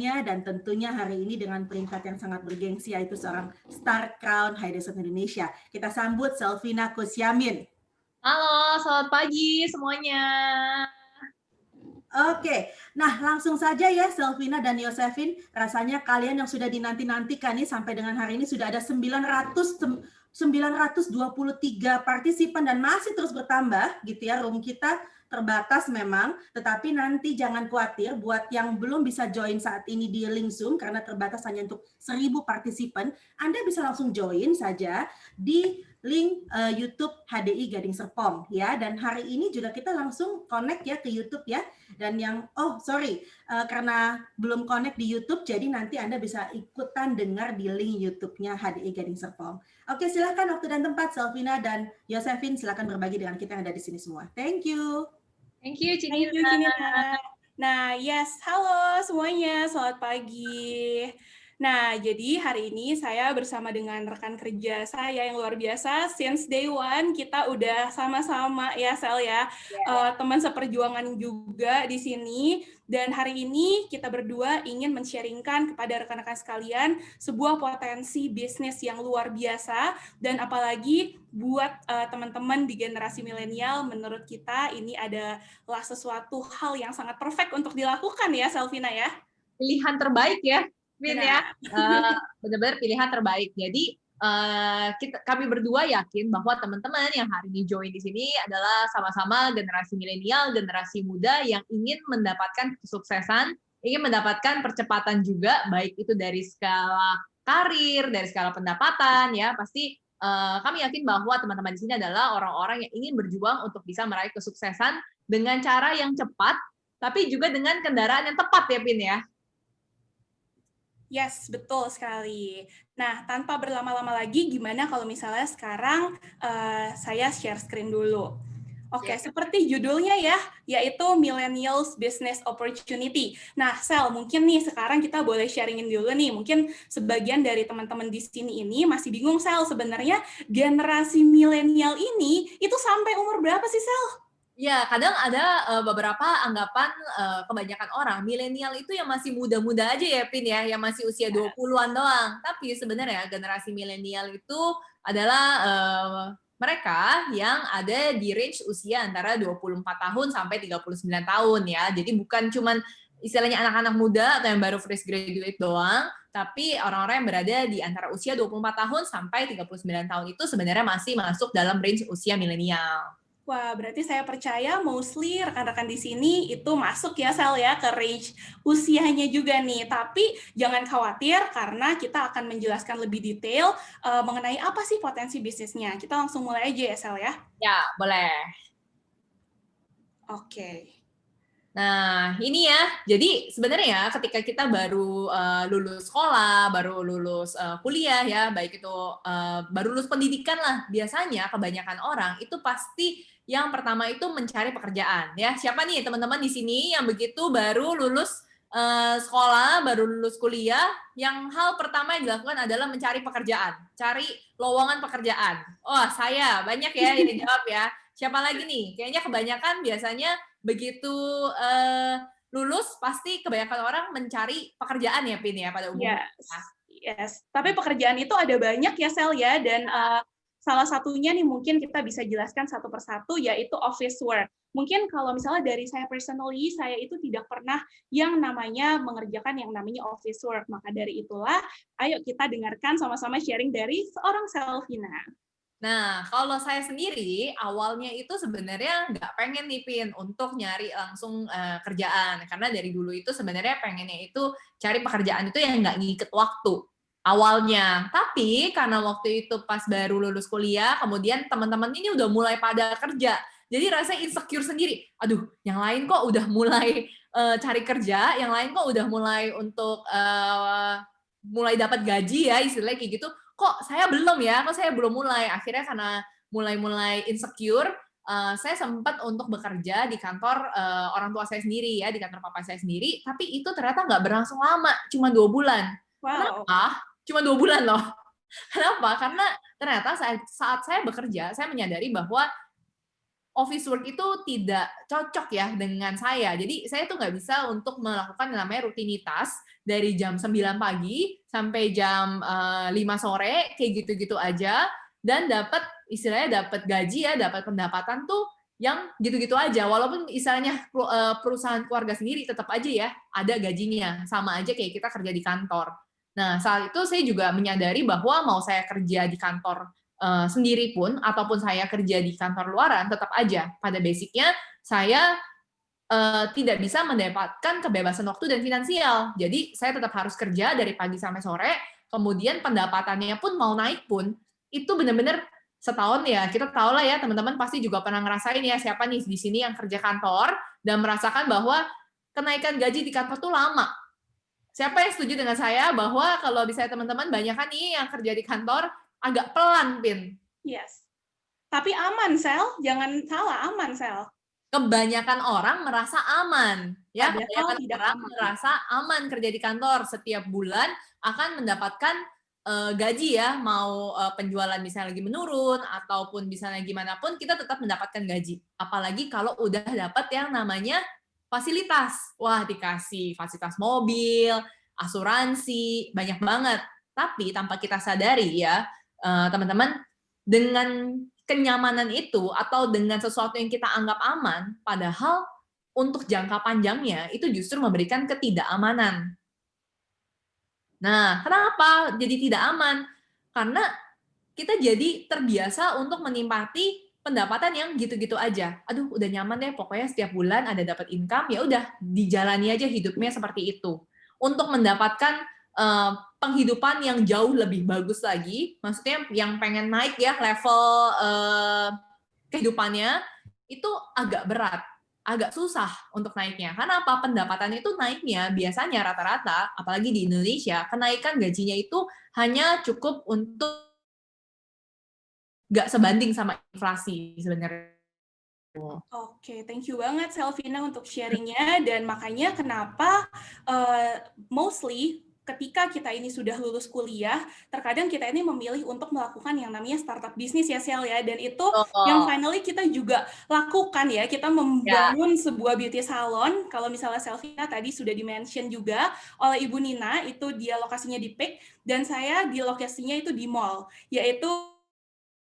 keunggulannya dan tentunya hari ini dengan peringkat yang sangat bergengsi yaitu seorang Star Crown High Desert Indonesia. Kita sambut Selvina Kusyamin. Halo, selamat pagi semuanya. Oke, nah langsung saja ya Selvina dan Yosefin, rasanya kalian yang sudah dinanti-nantikan nih sampai dengan hari ini sudah ada 923 partisipan dan masih terus bertambah gitu ya. Room kita terbatas memang, tetapi nanti jangan khawatir buat yang belum bisa join saat ini di link Zoom karena terbatas hanya untuk 1000 partisipan, Anda bisa langsung join saja di link YouTube HDI Gading Serpong ya. Dan hari ini juga kita langsung connect ya ke YouTube ya. Dan yang karena belum connect di YouTube, jadi nanti Anda bisa ikutan dengar di link YouTube-nya HDI Gading Serpong. Oke, silakan waktu dan tempat Selvina dan Yosefin, silakan berbagi dengan kita yang ada di sini semua. Thank you. Thank you, Cinira. Nah, halo semuanya, selamat pagi. Nah, jadi hari ini saya bersama dengan rekan kerja saya yang luar biasa. Since day one, kita udah sama-sama ya, Sel ya. Teman seperjuangan juga di sini. Dan hari ini kita berdua ingin men-sharingkan kepada rekan-rekan sekalian sebuah potensi bisnis yang luar biasa. Dan apalagi buat teman-teman di generasi milenial, menurut kita ini adalah sesuatu hal yang sangat perfect untuk dilakukan ya, Selvina ya. Pilihan terbaik ya, Vin ya. Benar-benar pilihan terbaik. Jadi kami berdua yakin bahwa teman-teman yang hari ini join di sini adalah sama-sama generasi milenial, generasi muda yang ingin mendapatkan kesuksesan, ingin mendapatkan percepatan juga, baik itu dari skala karir, dari skala pendapatan ya. Pasti kami yakin bahwa teman-teman di sini adalah orang-orang yang ingin berjuang untuk bisa meraih kesuksesan dengan cara yang cepat, tapi juga dengan kendaraan yang tepat ya, Vin ya. Yes, betul sekali. Nah, tanpa berlama-lama lagi, gimana kalau misalnya sekarang saya share screen dulu. Oke, seperti judulnya ya, yaitu Millennials Business Opportunity. Nah, Sel, mungkin nih sekarang kita boleh sharingin dulu nih. Mungkin sebagian dari teman-teman di sini ini masih bingung, Sel, sebenarnya generasi milenial ini itu sampai umur berapa sih, Sel? Ya, kadang ada beberapa anggapan kebanyakan orang, milenial itu yang masih muda-muda aja ya, Pin ya, yang masih usia 20-an doang. Tapi sebenarnya generasi milenial itu adalah mereka yang ada di range usia antara 24 tahun sampai 39 tahun ya. Jadi bukan cuman istilahnya anak-anak muda atau yang baru fresh graduate doang, tapi orang-orang yang berada di antara usia 24 tahun sampai 39 tahun itu sebenarnya masih masuk dalam range usia milenial. Wah, berarti saya percaya mostly rekan-rekan di sini itu masuk ya, Sel ya, ke range usianya juga nih. Tapi jangan khawatir karena kita akan menjelaskan lebih detail mengenai apa sih potensi bisnisnya. Kita langsung mulai aja ya, Sel ya? Ya, boleh. Oke. Nah, ini ya. Jadi sebenarnya ketika kita baru lulus sekolah, baru lulus kuliah ya, baik itu baru lulus pendidikan lah, biasanya kebanyakan orang itu pasti yang pertama itu mencari pekerjaan ya. Siapa nih teman-teman di sini yang begitu baru lulus sekolah, baru lulus kuliah, yang hal pertama yang dilakukan adalah mencari pekerjaan, cari lowongan pekerjaan. Oh, saya banyak ya yang jawab ya. Siapa lagi nih? Kayaknya kebanyakan biasanya begitu lulus pasti kebanyakan orang mencari pekerjaan ya, Pin ya, pada umumnya. Yes. Tapi pekerjaan itu ada banyak ya, Sel ya, dan salah satunya nih mungkin kita bisa jelaskan satu persatu, yaitu office work. Mungkin kalau misalnya dari saya personally, saya itu tidak pernah yang namanya mengerjakan yang namanya office work. Maka dari itulah, ayo kita dengarkan sama-sama sharing dari seorang Selvina. Nah, kalau saya sendiri, awalnya itu sebenarnya nggak pengen nih, Pin, untuk nyari langsung kerjaan. Karena dari dulu itu sebenarnya pengennya itu cari pekerjaan itu yang nggak ngiket waktu awalnya. Tapi karena waktu itu pas baru lulus kuliah, kemudian teman-teman ini udah mulai pada kerja. Jadi rasanya insecure sendiri. Aduh, yang lain kok udah mulai cari kerja, yang lain kok udah mulai untuk mulai dapat gaji ya, istilahnya kayak gitu. Kok saya belum ya, kok saya belum mulai. Akhirnya karena mulai insecure, saya sempat untuk bekerja di kantor orang tua saya sendiri ya, di kantor papa saya sendiri, tapi itu ternyata nggak berlangsung lama, cuma 2 bulan. Wow. Kenapa? Cuma 2 bulan loh. Kenapa? Karena ternyata saat saya bekerja, saya menyadari bahwa office work itu tidak cocok ya dengan saya. Jadi saya tuh nggak bisa untuk melakukan yang namanya rutinitas dari jam 9 pagi sampai jam 5 sore kayak gitu-gitu aja dan dapat istilahnya dapat gaji ya, dapat pendapatan tuh yang gitu-gitu aja. Walaupun istilahnya perusahaan keluarga sendiri tetap aja ya ada gajinya, sama aja kayak kita kerja di kantor. Nah, saat itu saya juga menyadari bahwa mau saya kerja di kantor sendiri pun ataupun saya kerja di kantor luaran tetap aja pada basicnya saya tidak bisa mendapatkan kebebasan waktu dan finansial. Jadi saya tetap harus kerja dari pagi sampai sore, kemudian pendapatannya pun mau naik pun itu benar-benar setahun ya kita tahu lah ya teman-teman pasti juga pernah ngerasain ya siapa nih di sini yang kerja kantor dan merasakan bahwa kenaikan gaji di kantor tuh lama. Siapa yang setuju dengan saya bahwa kalau bisa teman-teman banyak kan nih yang kerja di kantor agak pelan, Pin. Yes. Tapi aman, Sel. Jangan salah, aman, Sel. Kebanyakan orang merasa aman. Ya, Padahal kebanyakan tidak orang aman. merasa aman kerja di kantor. Setiap bulan akan mendapatkan gaji ya, mau penjualan misalnya lagi menurun, ataupun misalnya gimana pun, kita tetap mendapatkan gaji. Apalagi kalau udah dapat yang namanya fasilitas. Wah, dikasih fasilitas mobil, asuransi, banyak banget. Tapi tanpa kita sadari ya, teman-teman, dengan kenyamanan itu atau dengan sesuatu yang kita anggap aman, padahal untuk jangka panjangnya itu justru memberikan ketidakamanan. Nah, kenapa jadi tidak aman? Karena kita jadi terbiasa untuk menikmati pendapatan yang gitu-gitu aja. Aduh, udah nyaman deh, pokoknya setiap bulan ada dapat income, ya udah dijalani aja hidupnya seperti itu. Untuk mendapatkan penghidupan yang jauh lebih bagus lagi, maksudnya yang pengen naik ya level kehidupannya, itu agak berat, agak susah untuk naiknya. Karena apa? Pendapatan itu naiknya biasanya rata-rata, apalagi di Indonesia, kenaikan gajinya itu hanya cukup untuk nggak sebanding sama inflasi sebenarnya. Oke, thank you banget Selvina untuk sharingnya dan makanya kenapa mostly ketika kita ini sudah lulus kuliah, terkadang kita ini memilih untuk melakukan yang namanya startup bisnis ya Sel ya, dan itu yang finally kita juga lakukan ya, kita membangun sebuah beauty salon. Kalau misalnya Selvina tadi sudah di-mention juga oleh Ibu Nina, itu dia lokasinya di PIK dan saya di lokasinya itu di mall, yaitu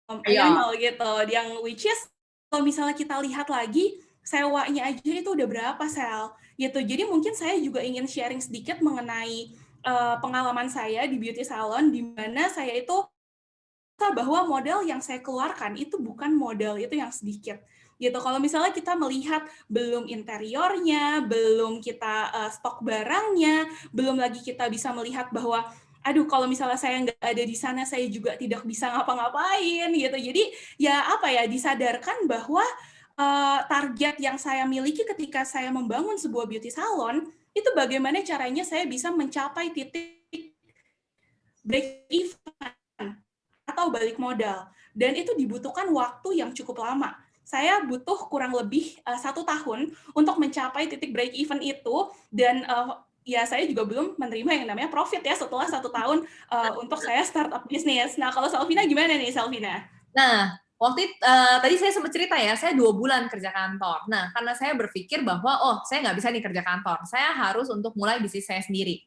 Mall gitu, yang which is kalau misalnya kita lihat lagi sewanya aja itu udah berapa Sel gitu. Jadi mungkin saya juga ingin sharing sedikit mengenai pengalaman saya di beauty salon, di mana saya itu bahwa modal yang saya keluarkan itu bukan modal itu yang sedikit gitu. Kalau misalnya kita melihat belum interiornya, belum kita stok barangnya, belum lagi kita bisa melihat bahwa aduh kalau misalnya saya nggak ada di sana saya juga tidak bisa ngapa-ngapain gitu. Jadi ya apa ya, disadarkan bahwa target yang saya miliki ketika saya membangun sebuah beauty salon itu bagaimana caranya saya bisa mencapai titik break even atau balik modal, dan itu dibutuhkan waktu yang cukup lama. Saya butuh kurang lebih 1 tahun untuk mencapai titik break even itu, dan ya saya juga belum menerima yang namanya profit ya setelah 1 tahun untuk saya startup bisnis. Nah, kalau Selvina gimana nih, Selvina? Nah, tadi saya sempat cerita ya, saya 2 bulan kerja kantor. Nah, karena saya berpikir bahwa, oh, saya nggak bisa nih kerja kantor, saya harus untuk mulai bisnis saya sendiri.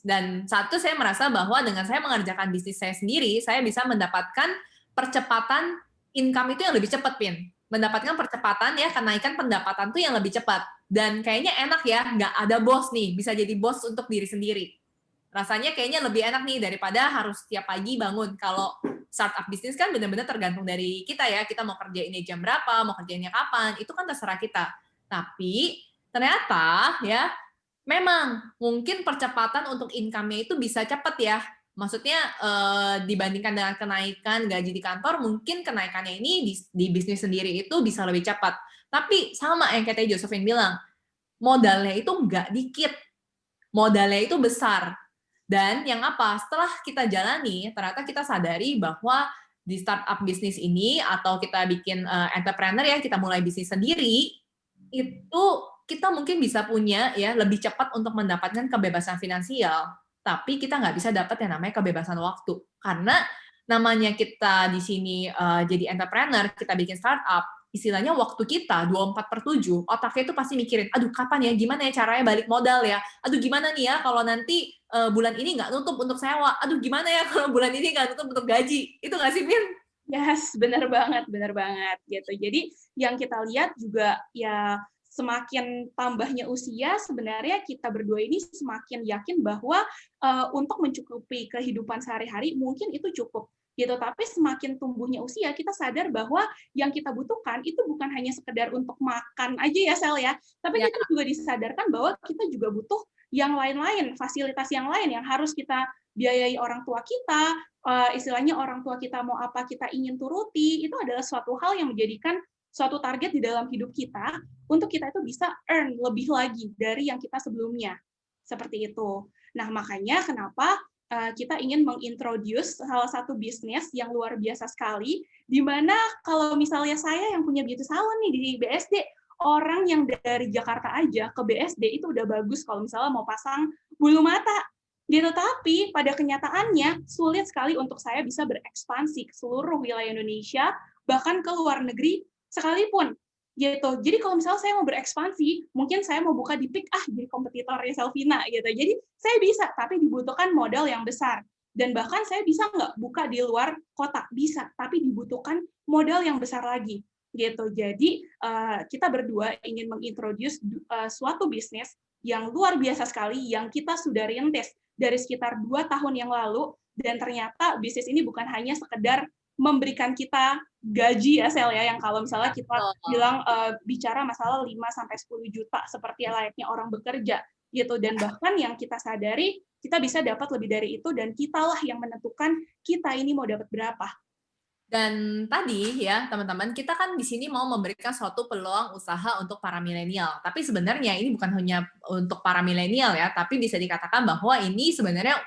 Dan satu, saya merasa bahwa dengan saya mengerjakan bisnis saya sendiri, saya bisa mendapatkan percepatan income itu yang lebih cepat, Pin. Mendapatkan percepatan ya, kenaikan pendapatan tuh yang lebih cepat. Dan kayaknya enak ya, nggak ada bos nih, bisa jadi bos untuk diri sendiri. Rasanya kayaknya lebih enak nih daripada harus tiap pagi bangun. Kalau startup bisnis kan benar-benar tergantung dari kita ya, kita mau kerjainnya jam berapa, mau kerjainnya kapan, itu kan terserah kita. Tapi ternyata ya, memang mungkin percepatan untuk income-nya itu bisa cepat ya. Maksudnya dibandingkan dengan kenaikan gaji di kantor, mungkin kenaikannya ini di bisnis sendiri itu bisa lebih cepat. Tapi sama yang kayak Josephine bilang, modalnya itu nggak dikit. Modalnya itu besar. Dan yang apa? Setelah kita jalani, ternyata kita sadari bahwa di startup bisnis ini atau kita bikin entrepreneur ya, kita mulai bisnis sendiri, itu kita mungkin bisa punya ya lebih cepat untuk mendapatkan kebebasan finansial, tapi kita nggak bisa dapat yang namanya kebebasan waktu. Karena namanya kita di sini jadi entrepreneur, kita bikin startup, istilahnya waktu kita 24/7, otaknya itu pasti mikirin, aduh kapan ya, gimana ya caranya balik modal ya, aduh gimana nih ya kalau nanti bulan ini nggak nutup untuk sewa, aduh gimana ya kalau bulan ini nggak nutup untuk gaji, itu nggak sih, Pin? Yes, benar banget gitu. Jadi yang kita lihat juga ya semakin tambahnya usia, sebenarnya kita berdua ini semakin yakin bahwa untuk mencukupi kehidupan sehari-hari mungkin itu cukup gitu. Tapi semakin tumbuhnya usia, kita sadar bahwa yang kita butuhkan itu bukan hanya sekedar untuk makan aja ya, Sel ya. Tapi Ya. kita juga disadarkan bahwa kita juga butuh yang lain-lain, fasilitas yang lain yang harus kita biayai orang tua kita, istilahnya orang tua kita mau apa kita ingin turuti, itu adalah suatu hal yang menjadikan suatu target di dalam hidup kita untuk kita itu bisa earn lebih lagi dari yang kita sebelumnya. Seperti itu. Nah, makanya kenapa kita ingin mengintroduce salah satu bisnis yang luar biasa sekali, di mana kalau misalnya saya yang punya beauty salon nih di BSD, orang yang dari Jakarta aja ke BSD itu udah bagus kalau misalnya mau pasang bulu mata. Gitu, tapi pada kenyataannya sulit sekali untuk saya bisa berekspansi ke seluruh wilayah Indonesia, bahkan ke luar negeri sekalipun. Gitu. Jadi kalau misalnya saya mau berekspansi, mungkin saya mau buka di PIK, jadi kompetitornya Selvina gitu. Jadi saya bisa, tapi dibutuhkan modal yang besar. Dan bahkan saya bisa nggak buka di luar kota, bisa, tapi dibutuhkan modal yang besar lagi. Gitu. Jadi kita berdua ingin mengintroduce suatu bisnis yang luar biasa sekali, yang kita sudah rintis dari sekitar 2 tahun yang lalu, dan ternyata bisnis ini bukan hanya sekedar memberikan kita gaji ya, Sel ya, yang kalau misalnya kita bilang bicara masalah 5-10 juta seperti layaknya orang bekerja gitu, dan bahkan yang kita sadari kita bisa dapat lebih dari itu, dan kitalah yang menentukan kita ini mau dapat berapa. Dan tadi ya teman-teman, kita kan di sini mau memberikan suatu peluang usaha untuk para milenial. Tapi sebenarnya ini bukan hanya untuk para milenial ya, tapi bisa dikatakan bahwa ini sebenarnya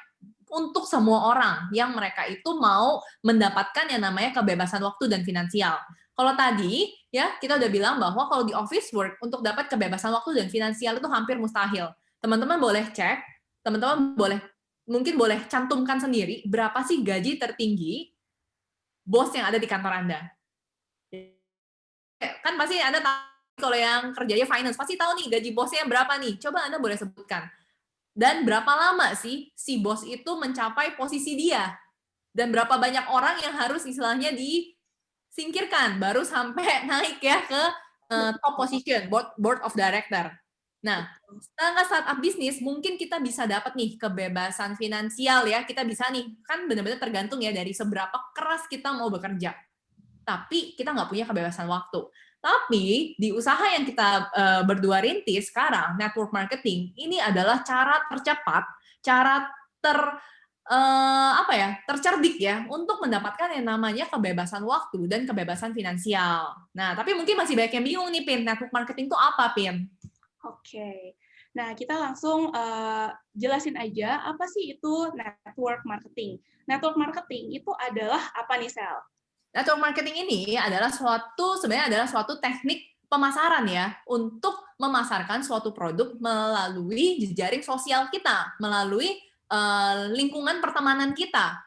untuk semua orang yang mereka itu mau mendapatkan yang namanya kebebasan waktu dan finansial. Kalau tadi ya kita udah bilang bahwa kalau di office work untuk dapat kebebasan waktu dan finansial itu hampir mustahil. Teman-teman boleh cek, teman-teman mungkin boleh cantumkan sendiri berapa sih gaji tertinggi bos yang ada di kantor Anda. Kan pasti Anda tahu kalau yang kerjanya finance, pasti tahu nih gaji bosnya berapa nih. Coba Anda boleh sebutkan. Dan berapa lama sih si bos itu mencapai posisi dia? Dan berapa banyak orang yang harus istilahnya disingkirkan baru sampai naik ya ke top position, board of director. Nah, setelah startup bisnis, mungkin kita bisa dapat nih kebebasan finansial ya. Kita bisa nih, kan benar-benar tergantung ya dari seberapa keras kita mau bekerja. Tapi kita nggak punya kebebasan waktu. Tapi di usaha yang kita berdua rintis sekarang, network marketing, ini adalah cara tercepat, cara tercerdik ya untuk mendapatkan yang namanya kebebasan waktu dan kebebasan finansial. Nah, tapi mungkin masih banyak yang bingung nih, Pin, network marketing itu apa, Pin? Oke. Nah, kita langsung jelasin aja apa sih itu network marketing. Network marketing itu adalah apa nih, Sel? Network marketing ini sebenarnya adalah suatu teknik pemasaran ya untuk memasarkan suatu produk melalui jejaring sosial kita, melalui lingkungan pertemanan kita.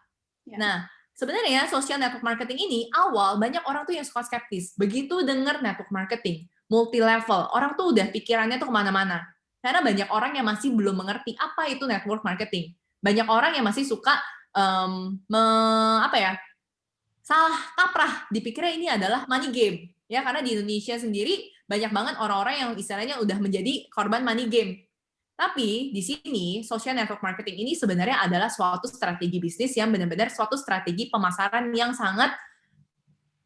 Ya. Nah, sebenarnya social network marketing ini awal banyak orang tuh yang suka skeptis. Begitu dengar network marketing, multi level, orang tuh udah pikirannya tuh kemana-mana. Karena banyak orang yang masih belum mengerti apa itu network marketing. Banyak orang yang masih suka salah kaprah, dipikirnya ini adalah money game. Ya, karena di Indonesia sendiri banyak banget orang-orang yang istilahnya udah menjadi korban money game. Tapi di sini social network marketing ini sebenarnya adalah suatu strategi bisnis yang benar-benar suatu strategi pemasaran yang sangat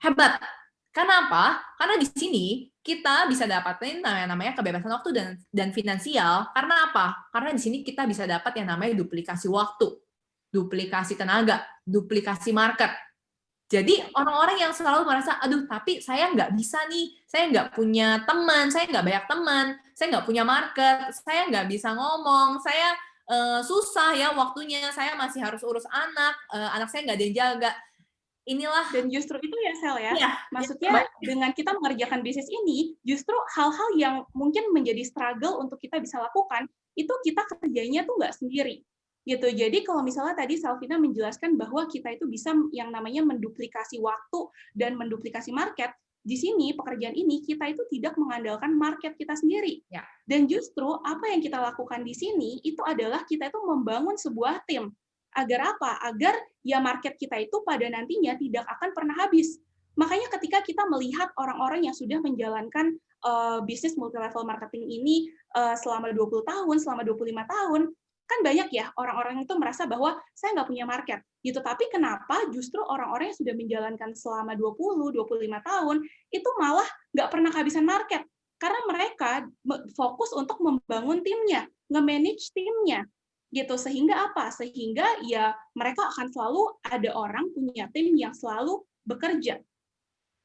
hebat. Kenapa? Karena di sini kita bisa dapatin namanya kebebasan waktu dan finansial. Karena apa? Karena di sini kita bisa dapat yang namanya duplikasi waktu, duplikasi tenaga, duplikasi market. Jadi orang-orang yang selalu merasa, aduh tapi saya nggak bisa nih, saya nggak punya teman, saya nggak banyak teman, saya nggak punya market, saya nggak bisa ngomong, saya susah ya waktunya, saya masih harus urus anak saya nggak ada yang jaga. Inilah. Dan justru itu ya, Sel ya, maksudnya ya, dengan kita mengerjakan bisnis ini, justru hal-hal yang mungkin menjadi struggle untuk kita bisa lakukan, itu kita kerjanya tuh nggak sendiri. Gitu. Jadi kalau misalnya tadi Selvina menjelaskan bahwa kita itu bisa yang namanya menduplikasi waktu dan menduplikasi market, di sini pekerjaan ini kita itu tidak mengandalkan market kita sendiri. Ya. Dan justru apa yang kita lakukan di sini itu adalah kita itu membangun sebuah tim. Agar apa? Agar ya market kita itu pada nantinya tidak akan pernah habis. Makanya ketika kita melihat orang-orang yang sudah menjalankan bisnis multi-level marketing ini selama 20 tahun, selama 25 tahun, kan banyak ya orang-orang itu merasa bahwa saya nggak punya market gitu. Tapi kenapa justru orang-orang yang sudah menjalankan selama 20-25 tahun itu malah nggak pernah kehabisan market? Karena mereka fokus untuk membangun timnya, nge-manage timnya gitu. Sehingga apa? Sehingga ya mereka akan selalu ada orang punya tim yang selalu bekerja.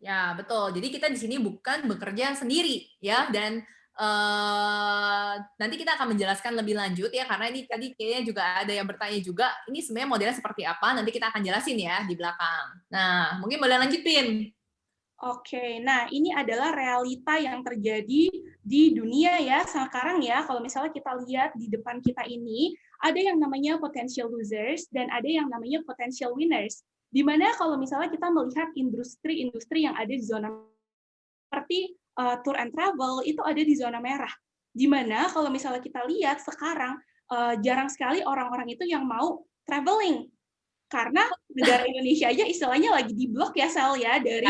Ya, betul. Jadi kita di sini bukan bekerja sendiri ya, dan nanti kita akan menjelaskan lebih lanjut ya, karena ini tadi kayaknya juga ada yang bertanya juga, ini sebenarnya modelnya seperti apa, nanti kita akan jelasin ya di belakang. Nah, mungkin boleh lanjut, Pin. Oke, nah ini adalah realita yang terjadi di dunia ya sekarang ya. Kalau misalnya kita lihat di depan kita ini, ada yang namanya potential losers dan ada yang namanya potential winners. Di mana kalau misalnya kita melihat industri-industri yang ada di zona seperti tour and travel itu ada di zona merah. Di mana kalau misalnya kita lihat sekarang jarang sekali orang-orang itu yang mau traveling. Karena negara Indonesia aja istilahnya lagi diblok ya Sel ya dari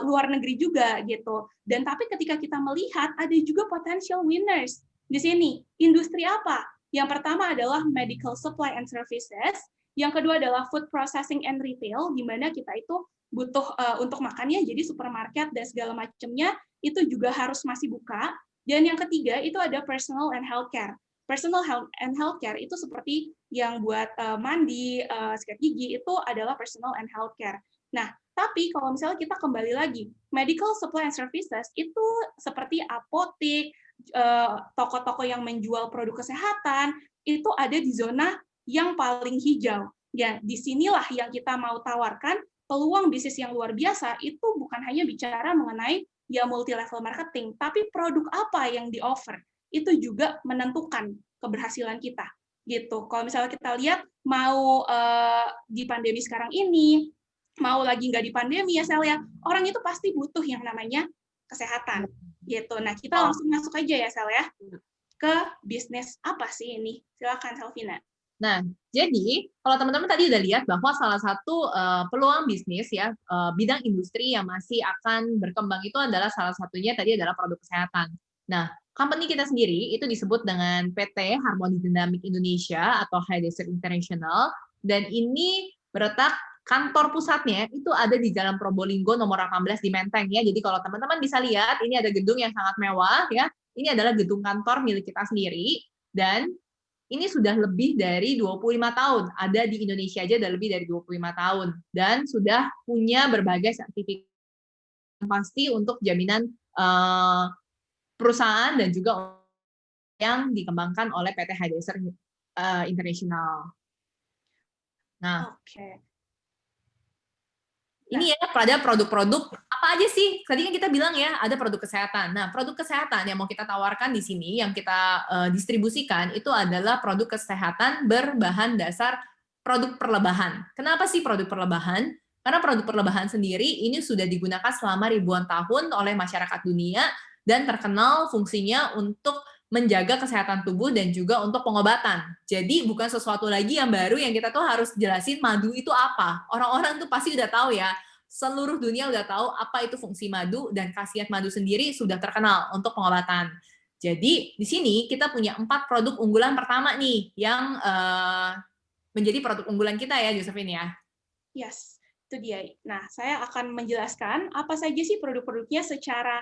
luar negeri juga gitu. Dan tapi ketika kita melihat ada juga potential winners di sini. Industri apa? Yang pertama adalah medical supply and services. Yang kedua adalah food processing and retail, di mana kita itu butuh untuk makannya, jadi supermarket dan segala macamnya itu juga harus masih buka. Dan yang ketiga itu ada personal and healthcare. Personal health and healthcare itu seperti yang buat mandi, sikat gigi, itu adalah personal and healthcare. Nah, tapi kalau misalnya kita kembali lagi, medical supply and services itu seperti apotek, toko-toko yang menjual produk kesehatan, itu ada di zona yang paling hijau. Ya, disinilah yang kita mau tawarkan peluang bisnis yang luar biasa, itu bukan hanya bicara mengenai ya multi-level marketing, tapi produk apa yang di-offer itu juga menentukan keberhasilan kita gitu. Kalau misalnya kita lihat mau di pandemi sekarang ini, mau lagi nggak di pandemi ya Sel ya, orang itu pasti butuh yang namanya kesehatan gitu. Nah kita langsung masuk aja ya Sel ya ke bisnis apa sih ini? Silakan Selvina. Nah, jadi kalau teman-teman tadi udah lihat bahwa salah satu peluang bisnis ya, bidang industri yang masih akan berkembang itu adalah salah satunya tadi adalah produk kesehatan. Nah, company kita sendiri itu disebut dengan PT Harmony Dynamic Indonesia atau High Desert International, dan ini berletak kantor pusatnya itu ada di Jalan Probolinggo nomor 18 di Menteng ya. Jadi kalau teman-teman bisa lihat, ini ada gedung yang sangat mewah ya. Ini adalah gedung kantor milik kita sendiri, dan ini sudah lebih dari 25 tahun. Ada di Indonesia aja udah lebih dari 25 tahun. Dan sudah punya berbagai sertifikat pasti untuk jaminan perusahaan dan juga yang dikembangkan oleh PT High Desert International. Nah, ini ya pada produk-produk apa aja sih? Tadi kan kita bilang ya ada produk kesehatan. Nah, produk kesehatan yang mau kita tawarkan di sini, yang kita distribusikan itu adalah produk kesehatan berbahan dasar produk perlebahan. Kenapa sih produk perlebahan? Karena produk perlebahan sendiri ini sudah digunakan selama ribuan tahun oleh masyarakat dunia dan terkenal fungsinya untuk menjaga kesehatan tubuh dan juga untuk pengobatan. Jadi bukan sesuatu lagi yang baru yang kita tuh harus jelasin madu itu apa. Orang-orang tuh pasti udah tahu ya, seluruh dunia udah tahu apa itu fungsi madu, dan khasiat madu sendiri sudah terkenal untuk pengobatan. Jadi di sini kita punya 4 produk unggulan pertama nih yang menjadi produk unggulan kita ya, Josephine ya. Yes, itu dia. Nah, saya akan menjelaskan apa saja sih produk-produknya secara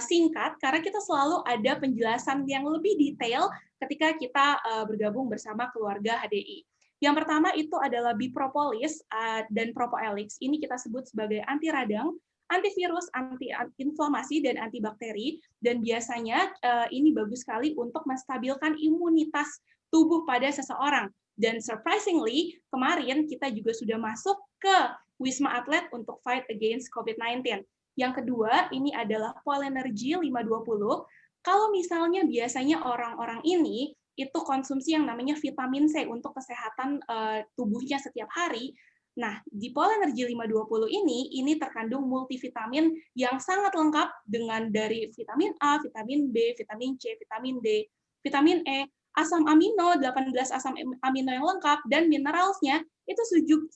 singkat, karena kita selalu ada penjelasan yang lebih detail ketika kita bergabung bersama keluarga HDI. Yang pertama itu adalah Bipropolis dan Propoelix. Ini kita sebut sebagai anti radang, antivirus, anti-inflamasi, dan antibakteri. Dan biasanya ini bagus sekali untuk menstabilkan imunitas tubuh pada seseorang. Dan surprisingly, kemarin kita juga sudah masuk ke Wisma Atlet untuk fight against COVID-19. Yang kedua, ini adalah Polenergy 520. Kalau misalnya biasanya orang-orang ini itu konsumsi yang namanya vitamin C untuk kesehatan tubuhnya setiap hari, Nah, di Polenergy 520 ini terkandung multivitamin yang sangat lengkap dengan dari vitamin A, vitamin B, vitamin C, vitamin D, vitamin E, asam amino, 18 asam amino yang lengkap, dan mineralsnya itu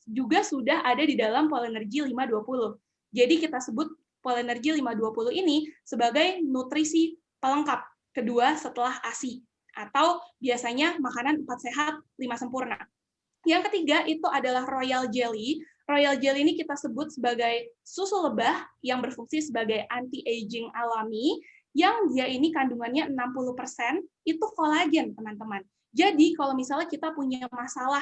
juga sudah ada di dalam Polenergy 520. Jadi kita sebut Polenergy 520 ini sebagai nutrisi pelengkap kedua setelah ASI, atau biasanya makanan 4 sehat, 5 sempurna. Yang ketiga itu adalah Royal Jelly. Royal Jelly ini kita sebut sebagai susu lebah yang berfungsi sebagai anti-aging alami, yang dia ini kandungannya 60% itu kolagen, teman-teman. Jadi kalau misalnya kita punya masalah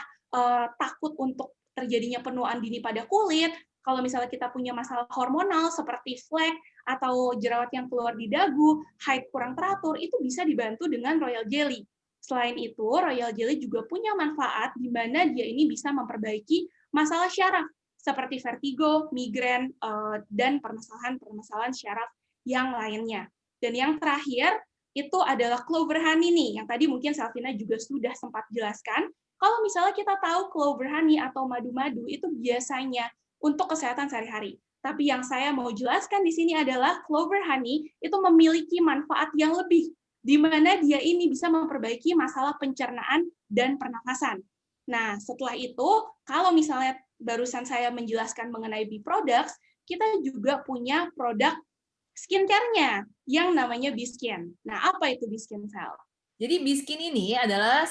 takut untuk terjadinya penuaan dini pada kulit, kalau misalnya kita punya masalah hormonal seperti flek atau jerawat yang keluar di dagu, haid kurang teratur, itu bisa dibantu dengan Royal Jelly. Selain itu, Royal Jelly juga punya manfaat di mana dia ini bisa memperbaiki masalah syaraf seperti vertigo, migrain, dan permasalahan syaraf yang lainnya. Dan yang terakhir, itu adalah clover honey nih, yang tadi mungkin Selvina juga sudah sempat jelaskan. Kalau misalnya kita tahu clover honey atau madu-madu itu biasanya untuk kesehatan sehari-hari. Tapi yang saya mau jelaskan di sini adalah clover honey itu memiliki manfaat yang lebih, di mana dia ini bisa memperbaiki masalah pencernaan dan pernafasan. Nah, setelah itu, kalau misalnya barusan saya menjelaskan mengenai B-Products, kita juga punya produk skincare-nya yang namanya B-Skin. Nah, apa itu B-Skin, Sel? Jadi B-Skin ini adalah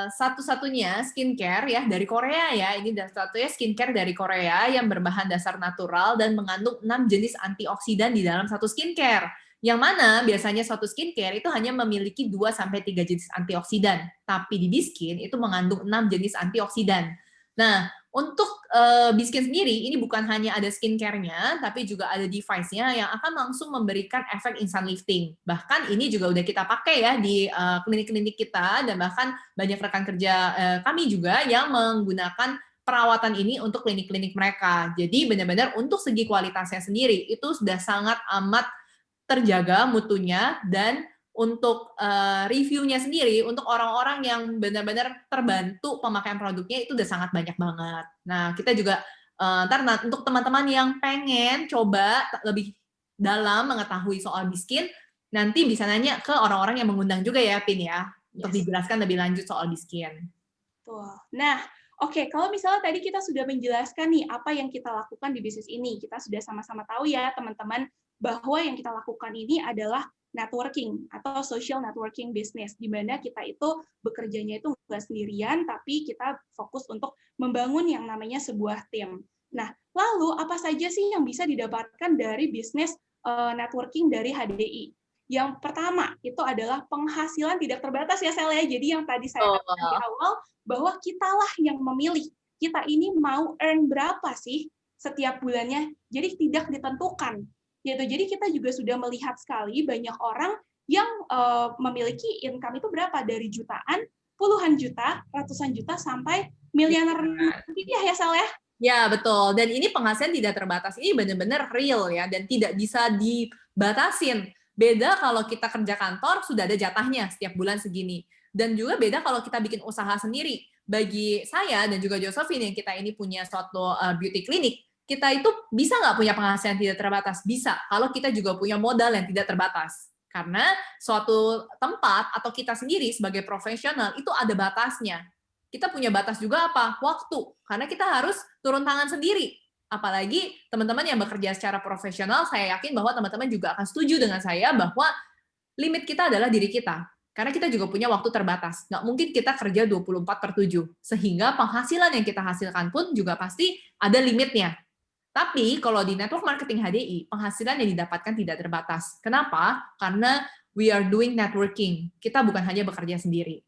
satu-satunya skincare ya dari Korea ya. Ini satu-satunya skincare dari Korea yang berbahan dasar natural dan mengandung 6 jenis antioksidan di dalam satu skincare. Yang mana biasanya suatu skincare itu hanya memiliki 2-3 jenis antioksidan. Tapi di B-Skin itu mengandung 6 jenis antioksidan. Nah, untuk B-Skin sendiri, ini bukan hanya ada skincare-nya, tapi juga ada device-nya yang akan langsung memberikan efek instant lifting. Bahkan ini juga udah kita pakai ya di klinik-klinik kita, dan bahkan banyak rekan kerja kami juga yang menggunakan perawatan ini untuk klinik-klinik mereka. Jadi benar-benar untuk segi kualitasnya sendiri, itu sudah sangat amat terjaga mutunya, dan untuk reviewnya sendiri, untuk orang-orang yang benar-benar terbantu pemakaian produknya itu udah sangat banyak banget. Nah, kita juga untuk teman-teman yang pengen coba lebih dalam mengetahui soal B-Skin, nanti bisa nanya ke orang-orang yang mengundang juga ya, Pin ya, untuk dijelaskan lebih lanjut soal B-Skin. Tuh. Nah, oke, kalau misalnya tadi kita sudah menjelaskan nih apa yang kita lakukan di bisnis ini, kita sudah sama-sama tahu ya, teman-teman, bahwa yang kita lakukan ini adalah networking atau social networking business, di mana kita itu bekerjanya itu nggak sendirian, tapi kita fokus untuk membangun yang namanya sebuah tim. Nah, lalu apa saja sih yang bisa didapatkan dari bisnis networking dari HDI? Yang pertama itu adalah penghasilan tidak terbatas ya, Sel ya. Jadi yang tadi saya katakan di awal, bahwa kitalah yang memilih, kita ini mau earn berapa sih setiap bulannya, jadi tidak ditentukan. Gitu. Jadi kita juga sudah melihat sekali banyak orang yang memiliki income itu berapa, dari jutaan, puluhan juta, ratusan juta, sampai milianer rupiah ya, Sel ya? Ya, betul. Dan ini penghasilan tidak terbatas. Ini benar-benar real ya, dan tidak bisa dibatasin. Beda kalau kita kerja kantor, sudah ada jatahnya setiap bulan segini. Dan juga beda kalau kita bikin usaha sendiri. Bagi saya dan juga Josephine yang kita ini punya suatu beauty clinic, kita itu bisa nggak punya penghasilan tidak terbatas? Bisa, kalau kita juga punya modal yang tidak terbatas. Karena suatu tempat atau kita sendiri sebagai profesional itu ada batasnya. Kita punya batas juga apa? Waktu. Karena kita harus turun tangan sendiri. Apalagi teman-teman yang bekerja secara profesional, saya yakin bahwa teman-teman juga akan setuju dengan saya bahwa limit kita adalah diri kita. Karena kita juga punya waktu terbatas. Nggak mungkin kita kerja 24/7. Sehingga penghasilan yang kita hasilkan pun juga pasti ada limitnya. Tapi kalau di network marketing HDI, penghasilan yang didapatkan tidak terbatas. Kenapa? Karena we are doing networking. Kita bukan hanya bekerja sendiri.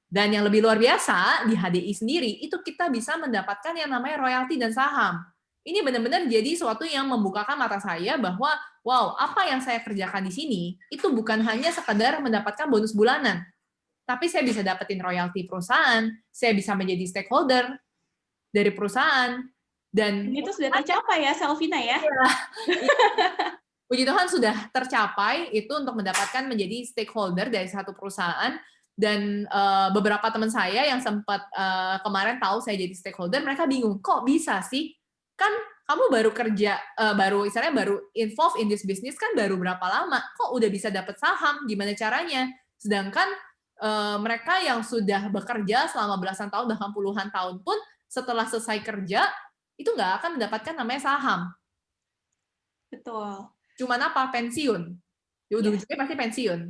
Dan yang lebih luar biasa, di HDI sendiri, itu kita bisa mendapatkan yang namanya royalti dan saham. Ini benar-benar jadi sesuatu yang membukakan mata saya bahwa, wow, apa yang saya kerjakan di sini, itu bukan hanya sekedar mendapatkan bonus bulanan. Tapi saya bisa dapetin royalti perusahaan, saya bisa menjadi stakeholder dari perusahaan, dan itu sudah tercapai ya, Selvina ya? Puji Tuhan sudah tercapai itu untuk mendapatkan menjadi stakeholder dari satu perusahaan, Dan beberapa teman saya yang sempat kemarin tahu saya jadi stakeholder, mereka bingung, kok bisa sih? Kan kamu baru kerja, istilahnya baru involved in this business kan baru berapa lama? Kok udah bisa dapat saham? Gimana caranya? Sedangkan mereka yang sudah bekerja selama belasan tahun, bahkan puluhan tahun pun setelah selesai kerja, itu nggak akan mendapatkan namanya saham. Betul. Cuman apa? Pensiun. Di ujung-ujungnya pasti pensiun.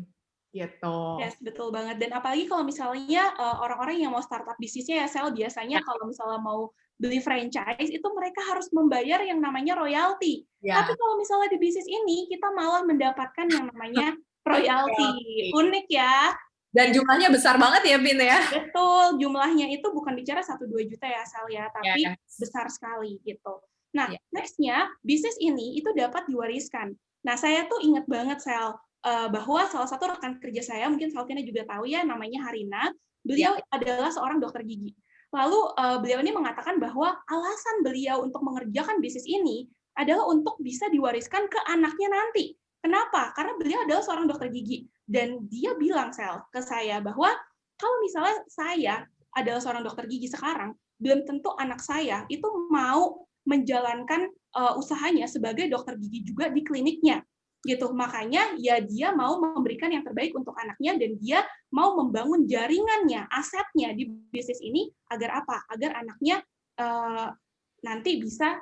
Gitu. Yes, betul banget. Dan apalagi kalau misalnya orang-orang yang mau startup bisnisnya ya, Sel, biasanya kalau misalnya mau beli franchise, itu mereka harus membayar yang namanya royalti. Tapi kalau misalnya di bisnis ini, kita malah mendapatkan yang namanya royalti. Unik ya. Dan jumlahnya besar banget ya, Pin ya? Betul, jumlahnya itu bukan bicara 1-2 juta ya, Sel ya, tapi besar sekali gitu. Nah, next-nya, bisnis ini itu dapat diwariskan. Nah, saya tuh ingat banget, Sel, bahwa salah satu rekan kerja saya, mungkin Salvina juga tahu ya, namanya Harina, beliau adalah seorang dokter gigi. Lalu beliau ini mengatakan bahwa alasan beliau untuk mengerjakan bisnis ini adalah untuk bisa diwariskan ke anaknya nanti. Kenapa? Karena beliau adalah seorang dokter gigi. Dan dia bilang, Sel, ke saya bahwa kalau misalnya saya adalah seorang dokter gigi sekarang, belum tentu anak saya itu mau menjalankan usahanya sebagai dokter gigi juga di kliniknya. Gitu. Makanya ya dia mau memberikan yang terbaik untuk anaknya dan dia mau membangun jaringannya, asetnya di bisnis ini agar apa? Agar anaknya nanti bisa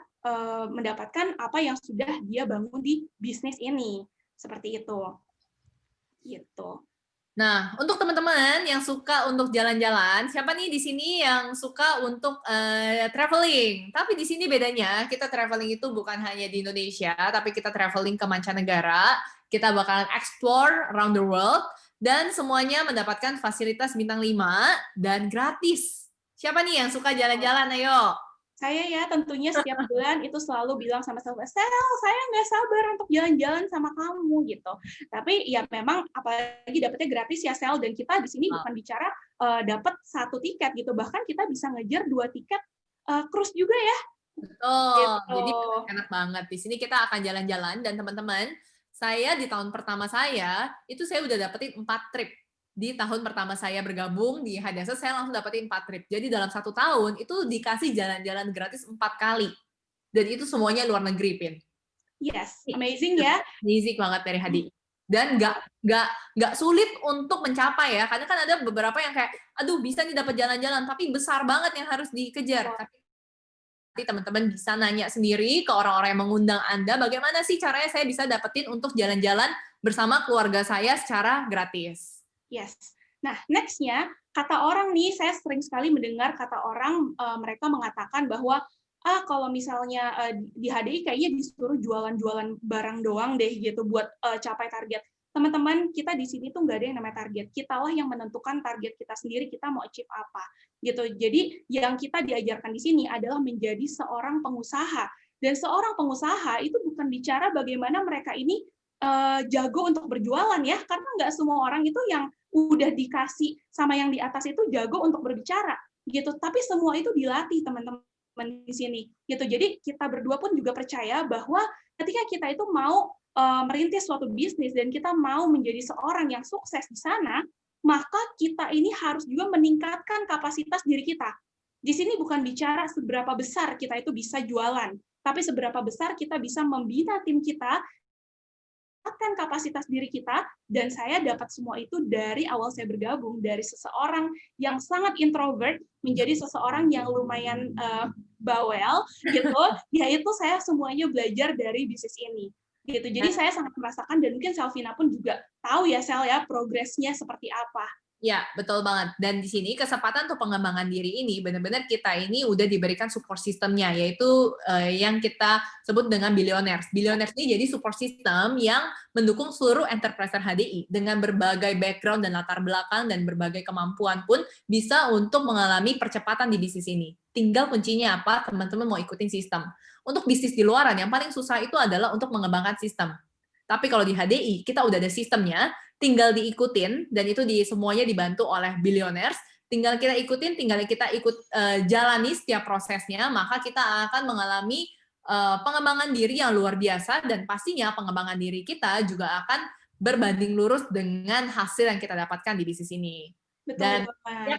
mendapatkan apa yang sudah dia bangun di bisnis ini. Seperti itu. Gitu. Nah, untuk teman-teman yang suka untuk jalan-jalan, siapa nih di sini yang suka untuk traveling? Tapi di sini bedanya, kita traveling itu bukan hanya di Indonesia, tapi kita traveling ke mancanegara, kita bakalan explore around the world, dan semuanya mendapatkan fasilitas bintang 5 dan gratis. Siapa nih yang suka jalan-jalan? Ayo! Saya ya tentunya setiap bulan itu selalu bilang sama Sel, saya nggak sabar untuk jalan-jalan sama kamu gitu. Tapi ya memang apalagi dapetnya gratis ya Sel, dan kita di sini bukan bicara dapat 1 tiket gitu, bahkan kita bisa ngejar 2 tiket cruise juga ya. Betul, gitu. Jadi enak banget. Di sini kita akan jalan-jalan dan teman-teman, saya di tahun pertama saya, itu saya udah dapetin 4 trip. Di tahun pertama saya bergabung di Hadasa, saya langsung dapetin 4 trip. Jadi dalam 1 tahun itu dikasih jalan-jalan gratis 4 kali. Dan itu semuanya luar negeri, Pin. Yes, amazing ya. Amazing banget dari HDI. Dan nggak sulit untuk mencapai ya. Karena kan ada beberapa yang kayak, aduh bisa nih dapat jalan-jalan, tapi besar banget yang harus dikejar. Tapi nanti teman-teman bisa nanya sendiri ke orang-orang yang mengundang Anda, bagaimana sih caranya saya bisa dapetin untuk jalan-jalan bersama keluarga saya secara gratis. Yes. Nah, next-nya, kata orang nih, saya sering sekali mendengar kata orang, mereka mengatakan bahwa, kalau misalnya di HDI kayaknya disuruh jualan-jualan barang doang deh gitu buat capai target. Teman-teman, kita di sini tuh nggak ada yang namanya target. Kitalah yang menentukan target kita sendiri, kita mau achieve apa. Gitu. Jadi, yang kita diajarkan di sini adalah menjadi seorang pengusaha. Dan seorang pengusaha itu bukan bicara bagaimana mereka ini jago untuk berjualan ya, karena nggak semua orang itu yang udah dikasih sama yang di atas itu jago untuk berbicara gitu, tapi semua itu dilatih teman-teman di sini gitu. Jadi kita berdua pun juga percaya bahwa ketika kita itu mau merintis suatu bisnis dan kita mau menjadi seorang yang sukses di sana, maka kita ini harus juga meningkatkan kapasitas diri kita. Di sini bukan bicara seberapa besar kita itu bisa jualan, tapi seberapa besar kita bisa membina tim kita, meningkatkan kapasitas diri kita, dan saya dapat semua itu dari awal saya bergabung, dari seseorang yang sangat introvert menjadi seseorang yang lumayan bawel gitu, yaitu saya semuanya belajar dari bisnis ini gitu. Jadi saya sangat merasakan, dan mungkin Salvina pun juga tahu ya Sel ya progresnya seperti apa. Ya, betul banget. Dan di sini kesempatan untuk pengembangan diri ini benar-benar kita ini udah diberikan support sistemnya, yaitu yang kita sebut dengan Billionaires. Billionaires ini jadi support system yang mendukung seluruh entrepreneur HDI dengan berbagai background dan latar belakang dan berbagai kemampuan pun bisa untuk mengalami percepatan di bisnis ini. Tinggal kuncinya apa? Teman-teman mau ikutin sistem. Untuk bisnis di luaran yang paling susah itu adalah untuk mengembangkan sistem. Tapi kalau di HDI kita udah ada sistemnya, tinggal diikutin, dan itu semuanya dibantu oleh Billionaires, tinggal kita ikutin, tinggal kita ikut jalani setiap prosesnya, maka kita akan mengalami pengembangan diri yang luar biasa, dan pastinya pengembangan diri kita juga akan berbanding lurus dengan hasil yang kita dapatkan di bisnis ini. Betul Dan banget.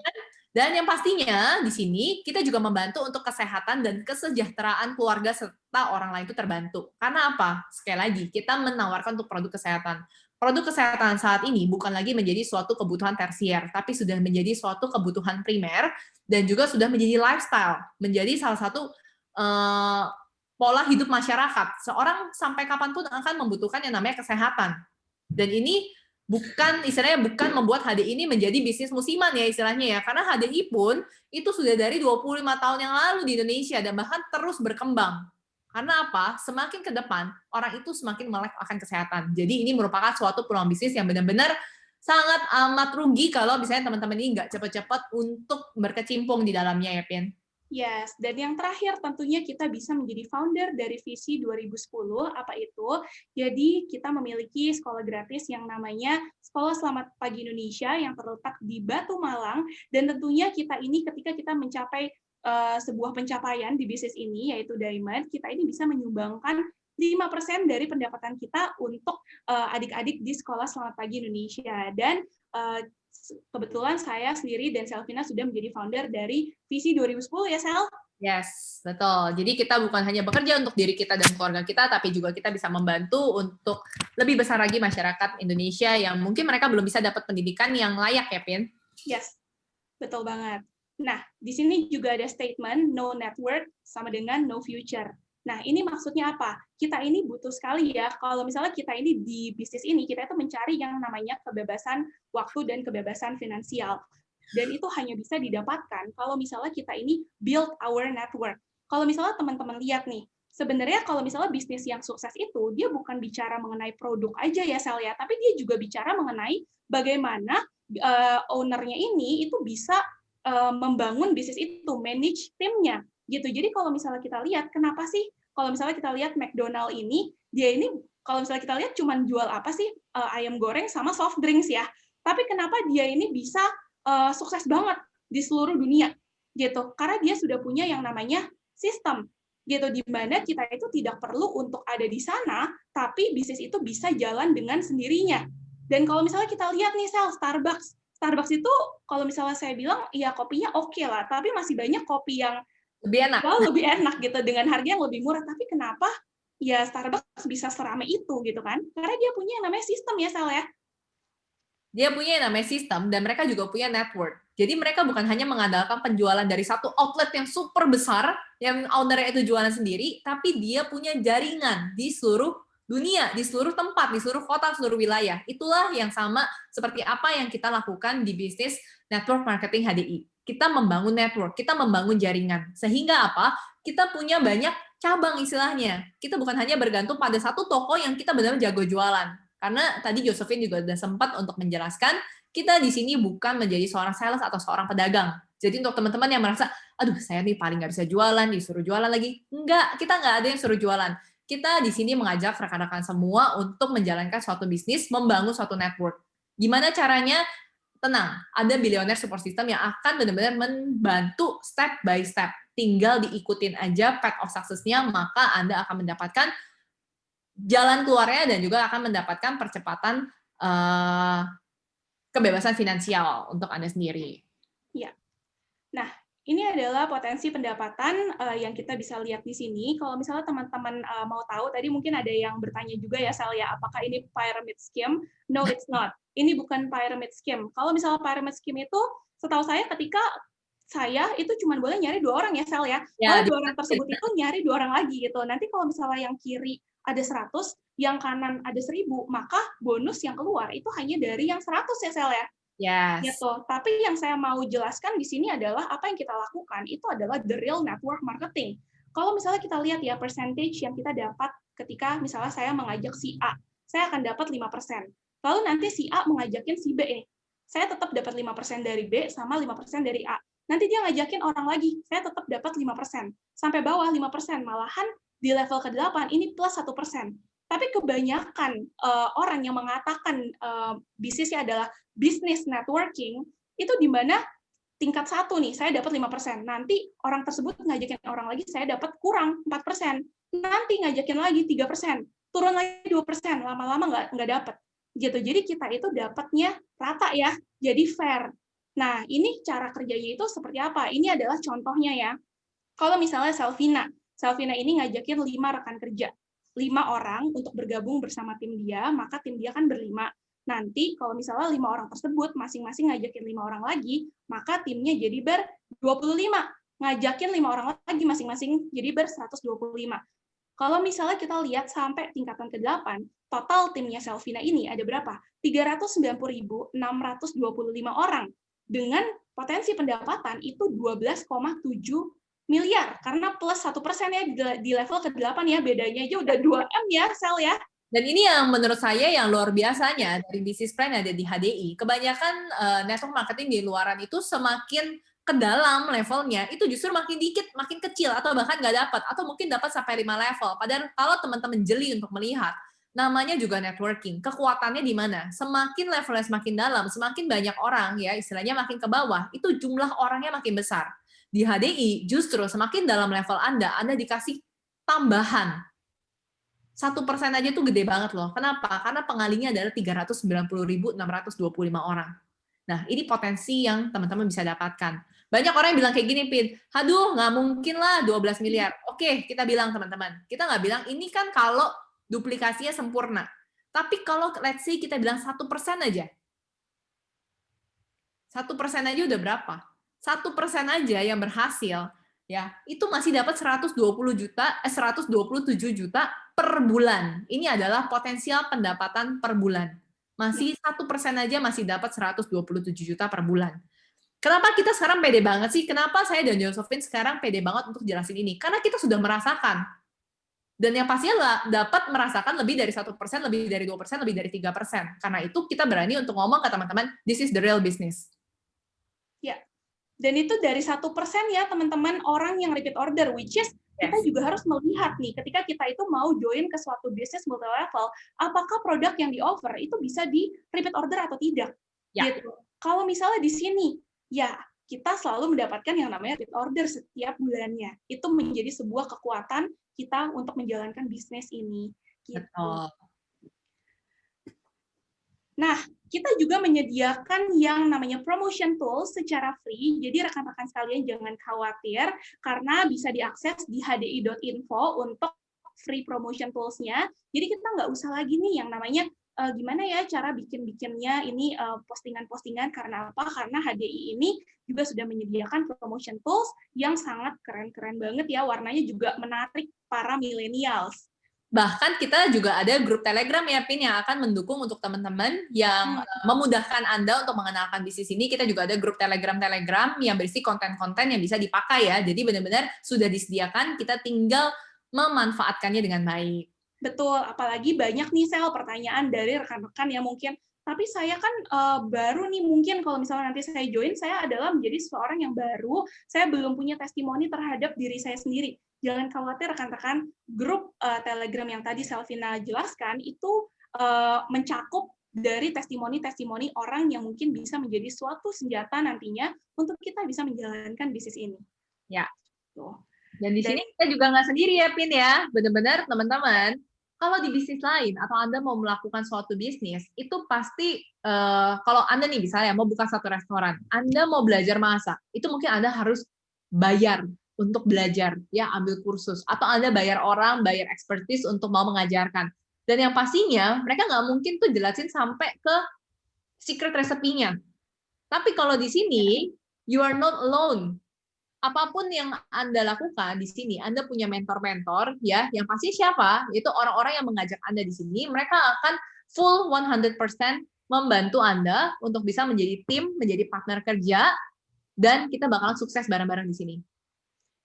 dan yang pastinya di sini kita juga membantu untuk kesehatan dan kesejahteraan keluarga serta orang lain itu terbantu. Karena apa? Sekali lagi, kita menawarkan untuk produk kesehatan. Produk kesehatan saat ini bukan lagi menjadi suatu kebutuhan tersier, tapi sudah menjadi suatu kebutuhan primer dan juga sudah menjadi lifestyle, menjadi salah satu pola hidup masyarakat. Seorang sampai kapanpun akan membutuhkan yang namanya kesehatan. Dan ini bukan membuat HDI ini menjadi bisnis musiman ya istilahnya ya. Karena HDI pun itu sudah dari 25 tahun yang lalu di Indonesia dan bahkan terus berkembang. Karena apa? Semakin ke depan, orang itu semakin melek akan kesehatan. Jadi ini merupakan suatu peluang bisnis yang benar-benar sangat amat rugi kalau misalnya teman-teman ini nggak cepat-cepat untuk berkecimpung di dalamnya ya, Pin. Yes, dan yang terakhir tentunya kita bisa menjadi founder dari visi 2010, apa itu? Jadi kita memiliki sekolah gratis yang namanya Sekolah Selamat Pagi Indonesia yang terletak di Batu Malang, dan tentunya kita ini ketika kita mencapai sebuah pencapaian di bisnis ini, yaitu Diamond, kita ini bisa menyumbangkan 5% dari pendapatan kita untuk adik-adik di Sekolah Selamat Pagi Indonesia. Dan kebetulan saya sendiri dan Selvina sudah menjadi founder dari Visi 2010 ya, Sel? Yes, betul. Jadi kita bukan hanya bekerja untuk diri kita dan keluarga kita, tapi juga kita bisa membantu untuk lebih besar lagi masyarakat Indonesia yang mungkin mereka belum bisa dapat pendidikan yang layak ya, Pin? Yes, betul banget. Nah, di sini juga ada statement no network sama dengan no future. Nah, ini maksudnya apa? Kita ini butuh sekali ya, kalau misalnya kita ini di bisnis ini, kita itu mencari yang namanya kebebasan waktu dan kebebasan finansial. Dan itu hanya bisa didapatkan kalau misalnya kita ini build our network. Kalau misalnya teman-teman lihat nih, sebenarnya kalau misalnya bisnis yang sukses itu, dia bukan bicara mengenai produk aja ya, Sel ya, tapi dia juga bicara mengenai bagaimana owner-nya ini itu bisa membangun bisnis itu, manage timnya gitu. Jadi kalau misalnya kita lihat, kenapa sih kalau misalnya kita lihat McDonald ini, dia ini kalau misalnya kita lihat cuman jual apa sih, ayam goreng sama soft drinks ya. Tapi kenapa dia ini bisa sukses banget di seluruh dunia gitu? Karena dia sudah punya yang namanya sistem gitu, di mana kita itu tidak perlu untuk ada di sana, tapi bisnis itu bisa jalan dengan sendirinya. Dan kalau misalnya kita lihat nih, Sel, Starbucks itu kalau misalnya saya bilang ya kopinya oke lah, tapi masih banyak kopi yang lebih enak gitu dengan harga yang lebih murah. Tapi kenapa ya Starbucks bisa seramai itu gitu kan? Karena dia punya yang namanya sistem ya, Sel ya. Dia punya yang namanya sistem dan mereka juga punya network. Jadi mereka bukan hanya mengandalkan penjualan dari satu outlet yang super besar, yang ownernya itu jualan sendiri, tapi dia punya jaringan di seluruh dunia, di seluruh tempat, di seluruh kota, seluruh wilayah. Itulah yang sama seperti apa yang kita lakukan di bisnis network marketing HDI. Kita membangun network, kita membangun jaringan. Sehingga apa? Kita punya banyak cabang istilahnya. Kita bukan hanya bergantung pada satu toko yang kita benar-benar jago jualan. Karena tadi Josephine juga sudah sempat untuk menjelaskan, kita di sini bukan menjadi seorang sales atau seorang pedagang. Jadi untuk teman-teman yang merasa, aduh saya nih paling nggak bisa jualan, disuruh jualan lagi. Enggak, kita nggak ada yang suruh jualan. Kita di sini mengajak rekan-rekan semua untuk menjalankan suatu bisnis, membangun suatu network. Gimana caranya? Tenang, ada billionaire support system yang akan benar-benar membantu step by step. Tinggal diikutin aja path of success-nya, maka Anda akan mendapatkan jalan keluarnya dan juga akan mendapatkan percepatan kebebasan finansial untuk Anda sendiri. Ya. Nah, ini adalah potensi pendapatan yang kita bisa lihat di sini. Kalau misalnya teman-teman mau tahu, tadi mungkin ada yang bertanya juga ya, Sal, ya, apakah ini pyramid scheme? No, it's not. Ini bukan pyramid scheme. Kalau misalnya pyramid scheme itu, setahu saya ketika saya itu cuma boleh nyari 2 orang ya, Sal, ya. Kalau 2 orang tersebut itu nyari 2 orang lagi gitu. Nanti kalau misalnya yang kiri ada 100, yang kanan ada 1000, maka bonus yang keluar itu hanya dari yang 100 ya, Sel ya. Yes. Gitu. Tapi yang saya mau jelaskan di sini adalah apa yang kita lakukan itu adalah the real network marketing. Kalau misalnya kita lihat ya percentage yang kita dapat ketika misalnya saya mengajak si A, saya akan dapat 5%. Lalu nanti si A mengajakin si B nih. Saya tetap dapat 5% dari B sama 5% dari A. Nanti dia ngajakin orang lagi, saya tetap dapat 5%. Sampai bawah 5%, malahan di level ke-8 ini plus 1%. Tapi kebanyakan orang yang mengatakan bisnisnya adalah business networking, itu di mana tingkat 1 nih, saya dapat 5%. Nanti orang tersebut ngajakin orang lagi, saya dapat kurang 4%. Nanti ngajakin lagi 3%. Turun lagi 2%. Lama-lama nggak dapat. Gitu. Jadi kita itu dapatnya rata ya, jadi fair. Nah, ini cara kerjanya itu seperti apa? Ini adalah contohnya ya. Kalau misalnya Selvina ini ngajakin 5 rekan kerja, 5 orang untuk bergabung bersama tim dia, maka tim dia kan berlima. Nanti kalau misalnya 5 orang tersebut masing-masing ngajakin 5 orang lagi, maka timnya jadi ber-25. Ngajakin 5 orang lagi masing-masing jadi ber-125. Kalau misalnya kita lihat sampai tingkatan ke-8, total timnya Selvina ini ada berapa? 390.625 orang. Dengan potensi pendapatan itu 12,7 miliar, karena plus 1% ya di level ke-8 ya, bedanya aja udah 2M ya, Sel ya. Dan ini yang menurut saya yang luar biasanya dari bisnis plan yang ada di HDI. Kebanyakan network marketing di luaran itu semakin ke dalam levelnya, itu justru makin dikit, makin kecil, atau bahkan nggak dapat, atau mungkin dapat sampai 5 level. Padahal kalau teman-teman jeli untuk melihat, namanya juga networking. Kekuatannya di mana? Semakin levelnya semakin dalam, semakin banyak orang ya, istilahnya makin ke bawah, itu jumlah orangnya makin besar. Di HDI justru semakin dalam level Anda dikasih tambahan. 1% aja tuh gede banget loh. Kenapa? Karena pengalinya adalah 390.625 orang. Nah, ini potensi yang teman-teman bisa dapatkan. Banyak orang yang bilang kayak gini, Pin, aduh nggak mungkin lah 12 miliar. Oke, kita bilang teman-teman. Kita nggak bilang ini kan kalau duplikasinya sempurna. Tapi kalau let's say kita bilang 1% aja. 1% aja udah berapa? 1% aja yang berhasil, ya itu masih dapat 127 juta per bulan. Ini adalah potensial pendapatan per bulan. Masih 1% aja masih dapat 127 juta per bulan. Kenapa kita sekarang pede banget sih? Kenapa saya dan Josephine sekarang pede banget untuk jelasin ini? Karena kita sudah merasakan. Dan yang pastinya dapat merasakan lebih dari 1%, lebih dari 2%, lebih dari 3%. Karena itu kita berani untuk ngomong ke teman-teman, this is the real business. Ya, dan itu dari 1% ya teman-teman orang yang repeat order, which is kita juga harus melihat nih, ketika kita itu mau join ke suatu bisnis multi level, apakah produk yang di-offer itu bisa di repeat order atau tidak. Ya. Gitu. Kalau misalnya di sini, ya kita selalu mendapatkan yang namanya repeat order setiap bulannya. Itu menjadi sebuah kekuatan kita untuk menjalankan bisnis ini. Gitu. Betul. Nah, kita juga menyediakan yang namanya promotion tools secara free, jadi rekan-rekan sekalian jangan khawatir, karena bisa diakses di hdi.info untuk free promotion tools-nya. Jadi kita nggak usah lagi nih yang namanya gimana ya cara bikin-bikinnya ini postingan-postingan, karena apa? Karena HDI ini juga sudah menyediakan promotion tools yang sangat keren-keren banget ya, warnanya juga menarik para millennials. Bahkan kita juga ada grup Telegram ya, Pin, yang akan mendukung untuk teman-teman yang memudahkan Anda untuk mengenalkan bisnis ini. Kita juga ada grup Telegram yang berisi konten-konten yang bisa dipakai ya. Jadi benar-benar sudah disediakan, kita tinggal memanfaatkannya dengan baik. Betul, apalagi banyak nih Sel pertanyaan dari rekan-rekan yang mungkin, tapi saya kan baru nih, mungkin kalau misalnya nanti saya join, saya adalah menjadi seseorang yang baru, saya belum punya testimoni terhadap diri saya sendiri. Jangan khawatir rekan-rekan, grup Telegram yang tadi Selvina jelaskan itu mencakup dari testimoni-testimoni orang yang mungkin bisa menjadi suatu senjata nantinya untuk kita bisa menjalankan bisnis ini. Ya. Tuh. Dan di sini kita juga nggak sendiri ya, Pin ya. Benar-benar teman-teman, kalau di bisnis lain atau Anda mau melakukan suatu bisnis, itu pasti kalau Anda nih misalnya mau buka satu restoran, Anda mau belajar masak, itu mungkin Anda harus bayar untuk belajar, ya ambil kursus, atau Anda bayar orang, bayar expertise untuk mau mengajarkan. Dan yang pastinya mereka nggak mungkin tuh jelasin sampai ke secret resepinya. Tapi kalau di sini you are not alone. Apapun yang Anda lakukan di sini, Anda punya mentor-mentor, ya, yang pasti siapa? Itu orang-orang yang mengajak Anda di sini, mereka akan full 100% membantu Anda untuk bisa menjadi tim, menjadi partner kerja, dan kita bakalan sukses bareng-bareng di sini.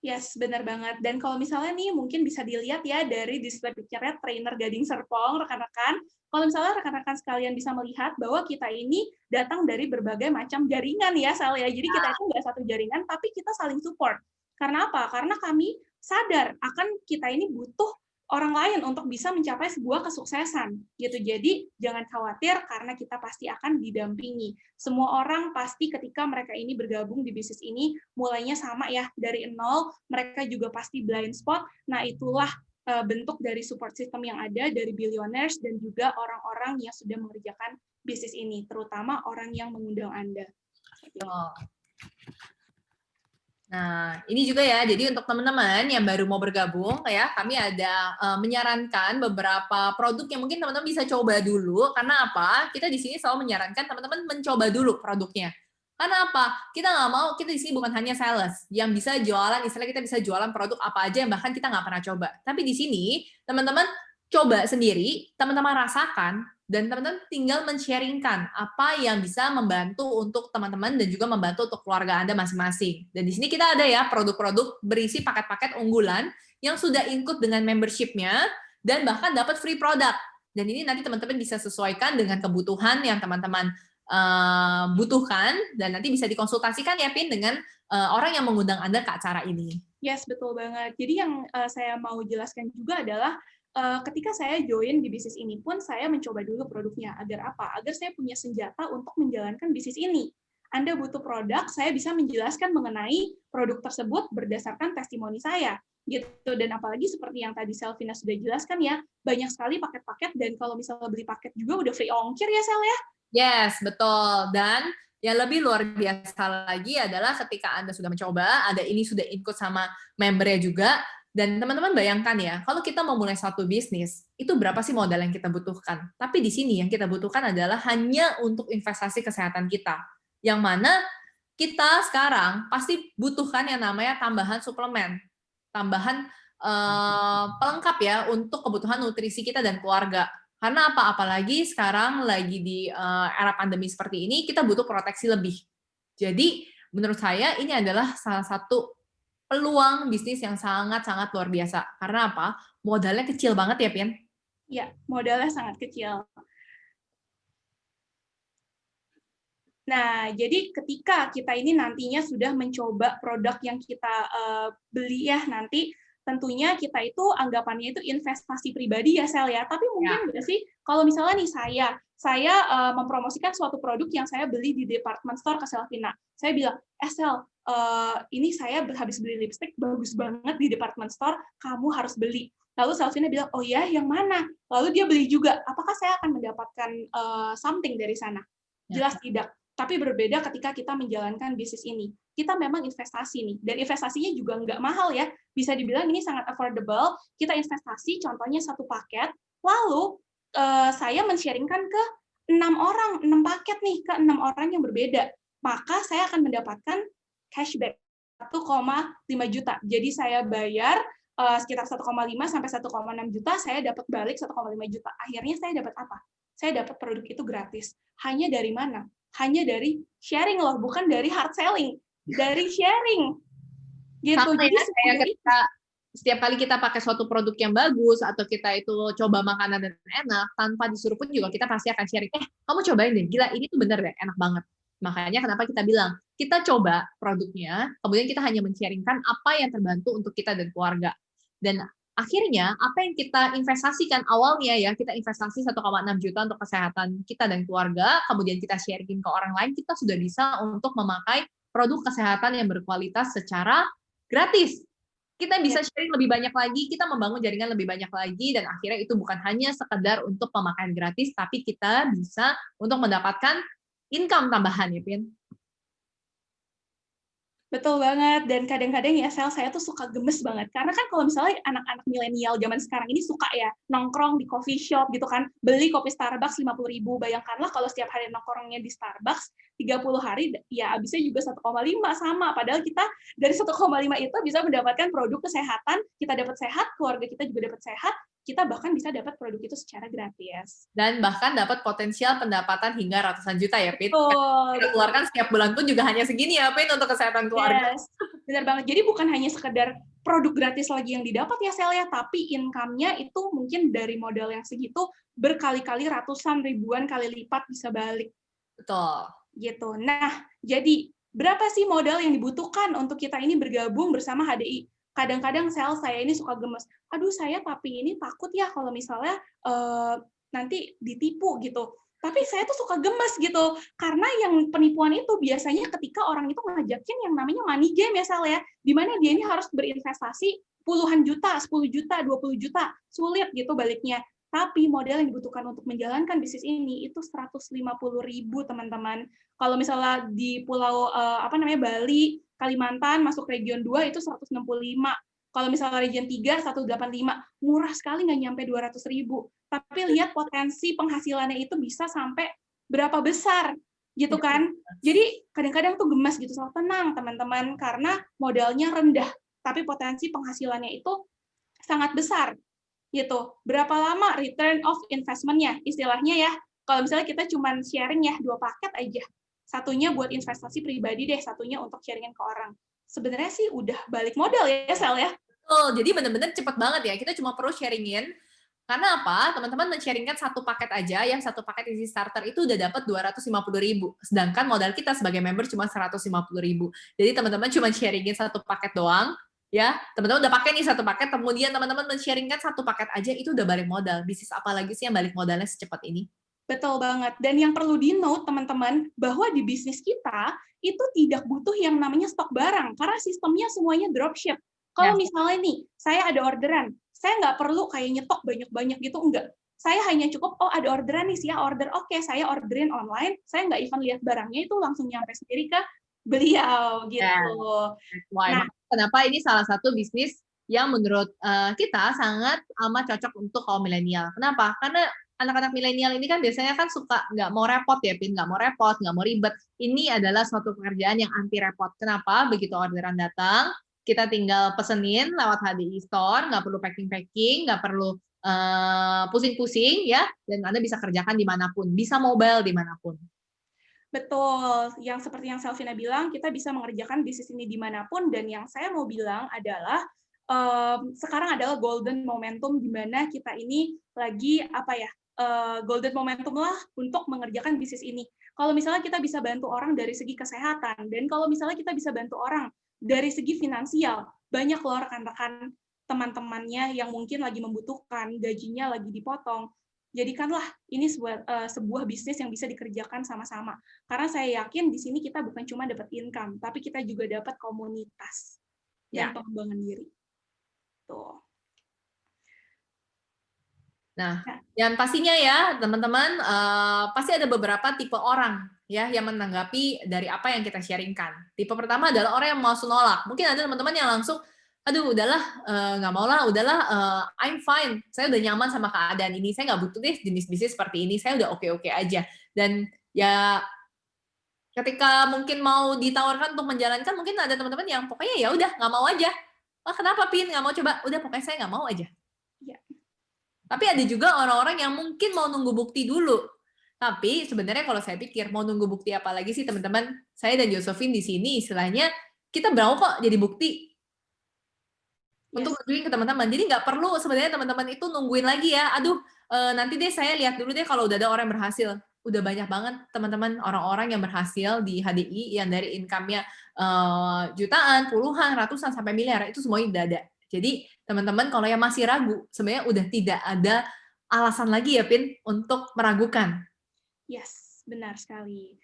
Yes, benar banget. Dan kalau misalnya nih, mungkin bisa dilihat ya dari display picture-nya trainer Gading Serpong, rekan-rekan. Kalau misalnya rekan-rekan sekalian bisa melihat bahwa kita ini datang dari berbagai macam jaringan ya, Sal ya. Jadi kita itu nggak satu jaringan, tapi kita saling support. Karena apa? Karena kami sadar akan kita ini butuh orang lain untuk bisa mencapai sebuah kesuksesan gitu. Jadi jangan khawatir karena kita pasti akan didampingi. Semua orang pasti ketika mereka ini bergabung di bisnis ini mulainya sama ya, dari nol, mereka juga pasti blind spot. Nah, itulah bentuk dari support system yang ada dari billionaires dan juga orang-orang yang sudah mengerjakan bisnis ini, terutama orang yang mengundang Anda. Oh. Nah, ini juga ya, jadi untuk teman-teman yang baru mau bergabung, ya, kami ada menyarankan beberapa produk yang mungkin teman-teman bisa coba dulu, karena apa? Kita di sini selalu menyarankan teman-teman mencoba dulu produknya. Karena apa? Kita nggak mau, kita di sini bukan hanya sales, yang bisa jualan, istilahnya kita bisa jualan produk apa aja yang bahkan kita nggak pernah coba. Tapi di sini, teman-teman coba sendiri, teman-teman rasakan, dan teman-teman tinggal men-sharingkan apa yang bisa membantu untuk teman-teman dan juga membantu untuk keluarga Anda masing-masing. Dan di sini kita ada ya produk-produk berisi paket-paket unggulan yang sudah include dengan membership-nya dan bahkan dapat free product. Dan ini nanti teman-teman bisa sesuaikan dengan kebutuhan yang teman-teman butuhkan dan nanti bisa dikonsultasikan ya Pin dengan orang yang mengundang Anda ke acara ini. Yes, betul banget. Jadi yang saya mau jelaskan juga adalah ketika saya join di bisnis ini pun saya mencoba dulu produknya. Agar apa? Agar saya punya senjata untuk menjalankan bisnis ini. Anda butuh produk, saya bisa menjelaskan mengenai produk tersebut berdasarkan testimoni saya. Gitu. Dan apalagi seperti yang tadi Selvina sudah jelaskan ya, banyak sekali paket-paket dan kalau misalnya beli paket juga udah free ongkir ya Sel ya? Yes, betul. Dan yang lebih luar biasa lagi adalah ketika Anda sudah mencoba, ada ini sudah include sama membernya juga. Dan teman-teman bayangkan ya, kalau kita mau mulai suatu bisnis, itu berapa sih modal yang kita butuhkan? Tapi di sini yang kita butuhkan adalah hanya untuk investasi kesehatan kita. Yang mana kita sekarang pasti butuhkan yang namanya tambahan suplemen, tambahan pelengkap ya untuk kebutuhan nutrisi kita dan keluarga. Karena apa? Apalagi sekarang lagi di era pandemi seperti ini, kita butuh proteksi lebih. Jadi menurut saya ini adalah salah satu peluang bisnis yang sangat-sangat luar biasa. Karena apa? Modalnya kecil banget ya, Pian? Ya, modalnya sangat kecil. Nah, jadi ketika kita ini nantinya sudah mencoba produk yang kita beli ya nanti, tentunya kita itu anggapannya itu investasi pribadi ya, Sel ya. Tapi mungkin nggak sih, kalau misalnya nih saya mempromosikan suatu produk yang saya beli di department store ke Selvina. Saya bilang, Sel, ini saya habis beli lipstick, bagus banget di department store, kamu harus beli. Lalu Selvina bilang, oh ya, yang mana? Lalu dia beli juga. Apakah saya akan mendapatkan something dari sana? Jelas tidak. Tapi berbeda ketika kita menjalankan bisnis ini. Kita memang investasi nih, dan investasinya juga nggak mahal ya. Bisa dibilang ini sangat affordable. Kita investasi, contohnya satu paket, lalu saya men-sharingkan ke 6 paket nih, ke 6 orang yang berbeda. Maka saya akan mendapatkan cashback 1,5 juta. Jadi saya bayar sekitar 1,5 sampai 1,6 juta, saya dapat balik 1,5 juta. Akhirnya saya dapat apa? Saya dapat produk itu gratis. Hanya dari mana? Hanya dari sharing loh, bukan dari hard selling. Dari sharing. Gitu. Sama jadi ya, kayak ketika setiap kali kita pakai suatu produk yang bagus, atau kita itu coba makanan dan enak, tanpa disuruh pun juga kita pasti akan sharing, kamu cobain deh, gila ini tuh bener deh, enak banget. Makanya kenapa kita bilang, kita coba produknya, kemudian kita hanya men-sharingkan apa yang terbantu untuk kita dan keluarga. Dan akhirnya, apa yang kita investasikan awalnya ya, kita investasi 1,6 juta untuk kesehatan kita dan keluarga, kemudian kita sharing ke orang lain, kita sudah bisa untuk memakai produk kesehatan yang berkualitas secara gratis. Kita bisa sharing lebih banyak lagi, kita membangun jaringan lebih banyak lagi, dan akhirnya itu bukan hanya sekedar untuk pemakaian gratis, tapi kita bisa untuk mendapatkan income tambahan ya, Pin. Betul banget, dan kadang-kadang ya saya tuh suka gemes banget, karena kan kalau misalnya anak-anak milenial zaman sekarang ini suka ya nongkrong di coffee shop gitu kan, beli kopi Starbucks 50.000, bayangkanlah kalau setiap hari nongkrongnya di Starbucks 30 hari, ya habisnya juga 1,5 sama, padahal kita dari 1,5 itu bisa mendapatkan produk kesehatan, kita dapat sehat, keluarga kita juga dapat sehat, kita bahkan bisa dapat produk itu secara gratis. Dan bahkan dapat potensial pendapatan hingga ratusan juta ya, Pin. Kita keluarkan setiap bulan pun juga hanya segini ya, Pin, untuk kesehatan keluarga. Yes, benar banget. Jadi bukan hanya sekedar produk gratis lagi yang didapat ya, Sel ya, tapi income-nya itu mungkin dari modal yang segitu berkali-kali ratusan ribuan kali lipat bisa balik. Betul. Gitu. Nah, jadi berapa sih modal yang dibutuhkan untuk kita ini bergabung bersama HDI? Kadang-kadang saya ini suka gemes. Aduh, saya tapi ini takut ya kalau misalnya nanti ditipu gitu. Tapi saya tuh suka gemes gitu. Karena yang penipuan itu biasanya ketika orang itu ngajakin yang namanya money game ya, Sal ya. Di mana dia ini harus berinvestasi puluhan juta, 10 juta, 20 juta. Sulit gitu baliknya. Tapi modal yang dibutuhkan untuk menjalankan bisnis ini itu 150.000 teman-teman. Kalau misalnya di pulau Bali, Kalimantan masuk region 2 itu 165. Kalau misalnya region 3 185. Murah sekali, nggak nyampe 200.000. Tapi lihat potensi penghasilannya itu bisa sampai berapa besar gitu kan. Jadi kadang-kadang tuh gemas gitu, so, tenang teman-teman, karena modalnya rendah tapi potensi penghasilannya itu sangat besar gitu. Berapa lama return of investment-nya istilahnya ya. Kalau misalnya kita cuma sharing ya 2 paket aja. Satunya buat investasi pribadi deh, satunya untuk sharingin ke orang. Sebenarnya sih udah balik modal ya, Sel ya. Betul, jadi benar-benar cepet banget ya. Kita cuma perlu sharingin. Karena apa? Teman-teman men-sharingkan satu paket aja, yang satu paket isi starter itu udah dapat 250.000. Sedangkan modal kita sebagai member cuma 150.000. Jadi teman-teman cuma sharingin satu paket doang, ya. Teman-teman udah pakai nih satu paket, kemudian teman-teman men-sharingkan satu paket aja, itu udah balik modal. Bisnis apa lagi sih yang balik modalnya secepat ini? Betul banget. Dan yang perlu di-note teman-teman, bahwa di bisnis kita itu tidak butuh yang namanya stok barang, karena sistemnya semuanya dropship. Kalau misalnya nih, saya ada orderan, saya nggak perlu kayak nyetok banyak-banyak gitu, enggak. Saya hanya cukup, oh ada orderan nih, saya order, oke, saya orderin online, saya nggak even lihat barangnya, itu langsung nyampe sendiri ke beliau, gitu. Nah, kenapa ini salah satu bisnis yang menurut kita sangat amat cocok untuk kaum milenial. Kenapa? Karena anak-anak milenial ini kan biasanya kan suka nggak mau repot ya, Pin, nggak mau repot, nggak mau ribet. Ini adalah suatu pekerjaan yang anti repot. Kenapa? Begitu orderan datang, kita tinggal pesenin lewat HDI Store, nggak perlu packing-packing, nggak perlu pusing-pusing ya, dan Anda bisa kerjakan dimanapun, bisa mobile dimanapun. Betul, yang seperti yang Selvina bilang, kita bisa mengerjakan bisnis ini dimanapun, dan yang saya mau bilang adalah sekarang adalah golden momentum di mana kita ini lagi golden momentum lah untuk mengerjakan bisnis ini. Kalau misalnya kita bisa bantu orang dari segi kesehatan, dan kalau misalnya kita bisa bantu orang dari segi finansial, banyak loh rekan-rekan teman-temannya yang mungkin lagi membutuhkan, gajinya lagi dipotong. Jadikanlah ini sebuah bisnis yang bisa dikerjakan sama-sama. Karena saya yakin di sini kita bukan cuma dapat income, tapi kita juga dapat komunitas dan pengembangan diri. Tuh. Nah, yang pastinya ya teman-teman, pasti ada beberapa tipe orang ya yang menanggapi dari apa yang kita sharingkan. Tipe pertama adalah orang yang langsung nolak. Mungkin ada teman-teman yang langsung, aduh udahlah, nggak mau lah, udahlah, I'm fine, saya udah nyaman sama keadaan ini, saya nggak butuh deh jenis bisnis seperti ini, saya udah oke-oke aja. Dan ya ketika mungkin mau ditawarkan untuk menjalankan, mungkin ada teman-teman yang pokoknya ya udah nggak mau aja. Wah, kenapa Pin nggak mau coba? Udah pokoknya saya nggak mau aja. Ya. Tapi ada juga orang-orang yang mungkin mau nunggu bukti dulu. Tapi sebenarnya kalau saya pikir mau nunggu bukti apa lagi sih teman-teman? Saya dan Josephine di sini istilahnya kita mau kok jadi bukti untuk nunjukin ke teman-teman. Jadi nggak perlu sebenarnya teman-teman itu nungguin lagi ya. Aduh, nanti deh saya lihat dulu deh kalau udah ada orang yang berhasil. Udah banyak banget teman-teman orang-orang yang berhasil di HDI yang dari income-nya jutaan, puluhan, ratusan sampai miliar, itu semuanya udah ada. Jadi teman-teman kalau yang masih ragu, sebenarnya udah tidak ada alasan lagi ya Pin untuk meragukan. Yes, benar sekali.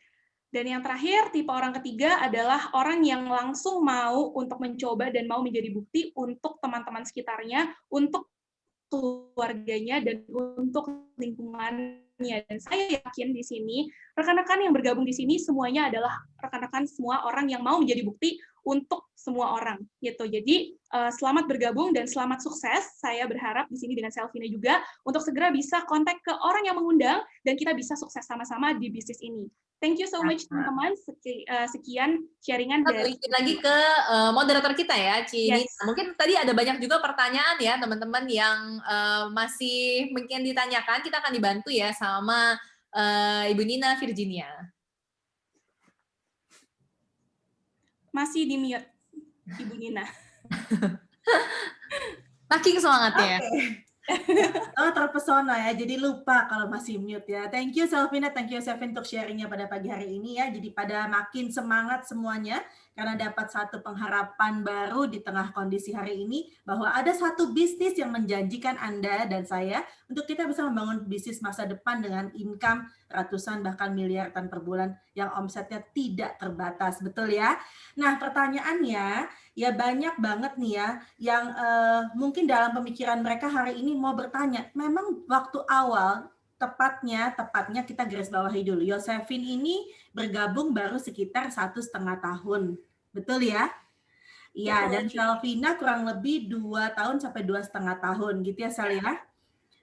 Dan yang terakhir, tipe orang ketiga adalah orang yang langsung mau untuk mencoba dan mau menjadi bukti untuk teman-teman sekitarnya, untuk keluarganya, dan untuk lingkungannya. Dan saya yakin di sini, rekan-rekan yang bergabung di sini semuanya adalah rekan-rekan semua orang yang mau menjadi bukti untuk semua orang gitu. Jadi selamat bergabung dan selamat sukses. Saya berharap di sini dengan Selvina juga untuk segera bisa kontak ke orang yang mengundang dan kita bisa sukses sama-sama di bisnis ini. Thank you so much teman-teman. Sekian sharingan dari lagi ke moderator kita ya, Cini. Yes. Mungkin tadi ada banyak juga pertanyaan ya teman-teman yang masih mungkin ditanyakan. Kita akan dibantu ya sama Ibu Nina Virginia. Masih di mute, Ibu Nina. Saking semangatnya. Oh, terpesona ya, jadi lupa kalau masih mute ya. Thank you Selvina, thank you Selvin untuk sharingnya pada pagi hari ini ya. Jadi pada makin semangat semuanya karena dapat satu pengharapan baru di tengah kondisi hari ini bahwa ada satu bisnis yang menjanjikan Anda dan saya untuk kita bisa membangun bisnis masa depan dengan income ratusan bahkan miliaran per bulan yang omsetnya tidak terbatas, betul ya? Nah, pertanyaannya ya banyak banget nih ya yang mungkin dalam pemikiran mereka hari ini mau bertanya, memang waktu awal tepatnya kita garis bawahi dulu. Yosefin ini bergabung baru sekitar 1,5 tahun. Betul ya? Iya, dan Selvina kurang lebih 2 tahun sampai 2,5 tahun gitu ya, Sel ya?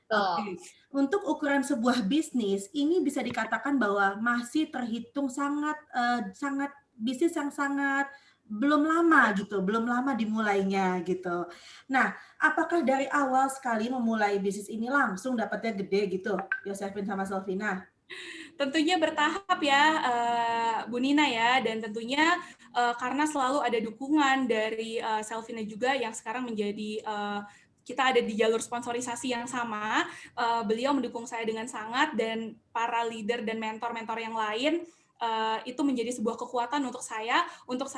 Oke. Untuk ukuran sebuah bisnis, ini bisa dikatakan bahwa masih terhitung sangat bisnis yang sangat belum lama gitu, belum lama dimulainya gitu. Nah, apakah dari awal sekali memulai bisnis ini langsung dapatnya gede gitu, Yosefin sama Selvina? Tentunya bertahap ya, Bu Nina ya, dan tentunya karena selalu ada dukungan dari Selvina juga yang sekarang menjadi kita ada di jalur sponsorisasi yang sama, beliau mendukung saya dengan sangat dan para leader dan mentor-mentor yang lain itu menjadi sebuah kekuatan untuk saya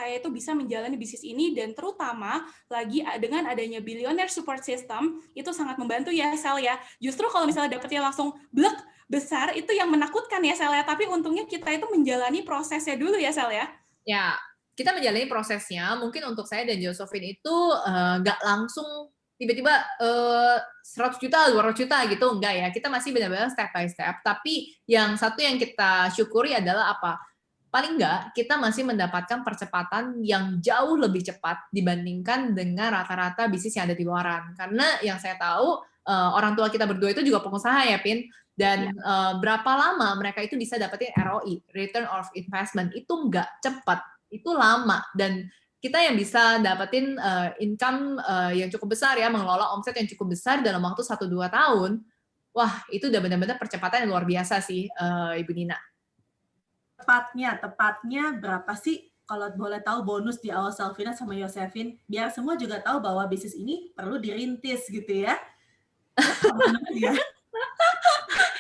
itu bisa menjalani bisnis ini dan terutama lagi dengan adanya Billionaire Support System itu sangat membantu ya Sel ya. Justru kalau misalnya dapetnya langsung blek besar itu yang menakutkan ya Sel ya, tapi untungnya kita itu menjalani prosesnya dulu ya Sel ya. Ya, kita menjalani prosesnya. Mungkin untuk saya dan Josephine itu nggak langsung tiba-tiba 100 juta, 200 juta gitu, enggak ya. Kita masih benar-benar step by step. Tapi yang satu yang kita syukuri adalah apa? Paling enggak, kita masih mendapatkan percepatan yang jauh lebih cepat dibandingkan dengan rata-rata bisnis yang ada di luaran. Karena yang saya tahu, orang tua kita berdua itu juga pengusaha ya, Pin. Dan berapa lama mereka itu bisa dapetin ROI, Return of Investment, itu enggak cepat, itu lama. Dan kita yang bisa dapetin income yang cukup besar ya, mengelola omset yang cukup besar dalam waktu 1-2 tahun, wah itu udah benar-benar percepatan yang luar biasa sih, Ibu Nina. Tepatnya berapa sih kalau boleh tahu bonus di awal Selvina sama Yosefin? Biar semua juga tahu bahwa bisnis ini perlu dirintis gitu ya.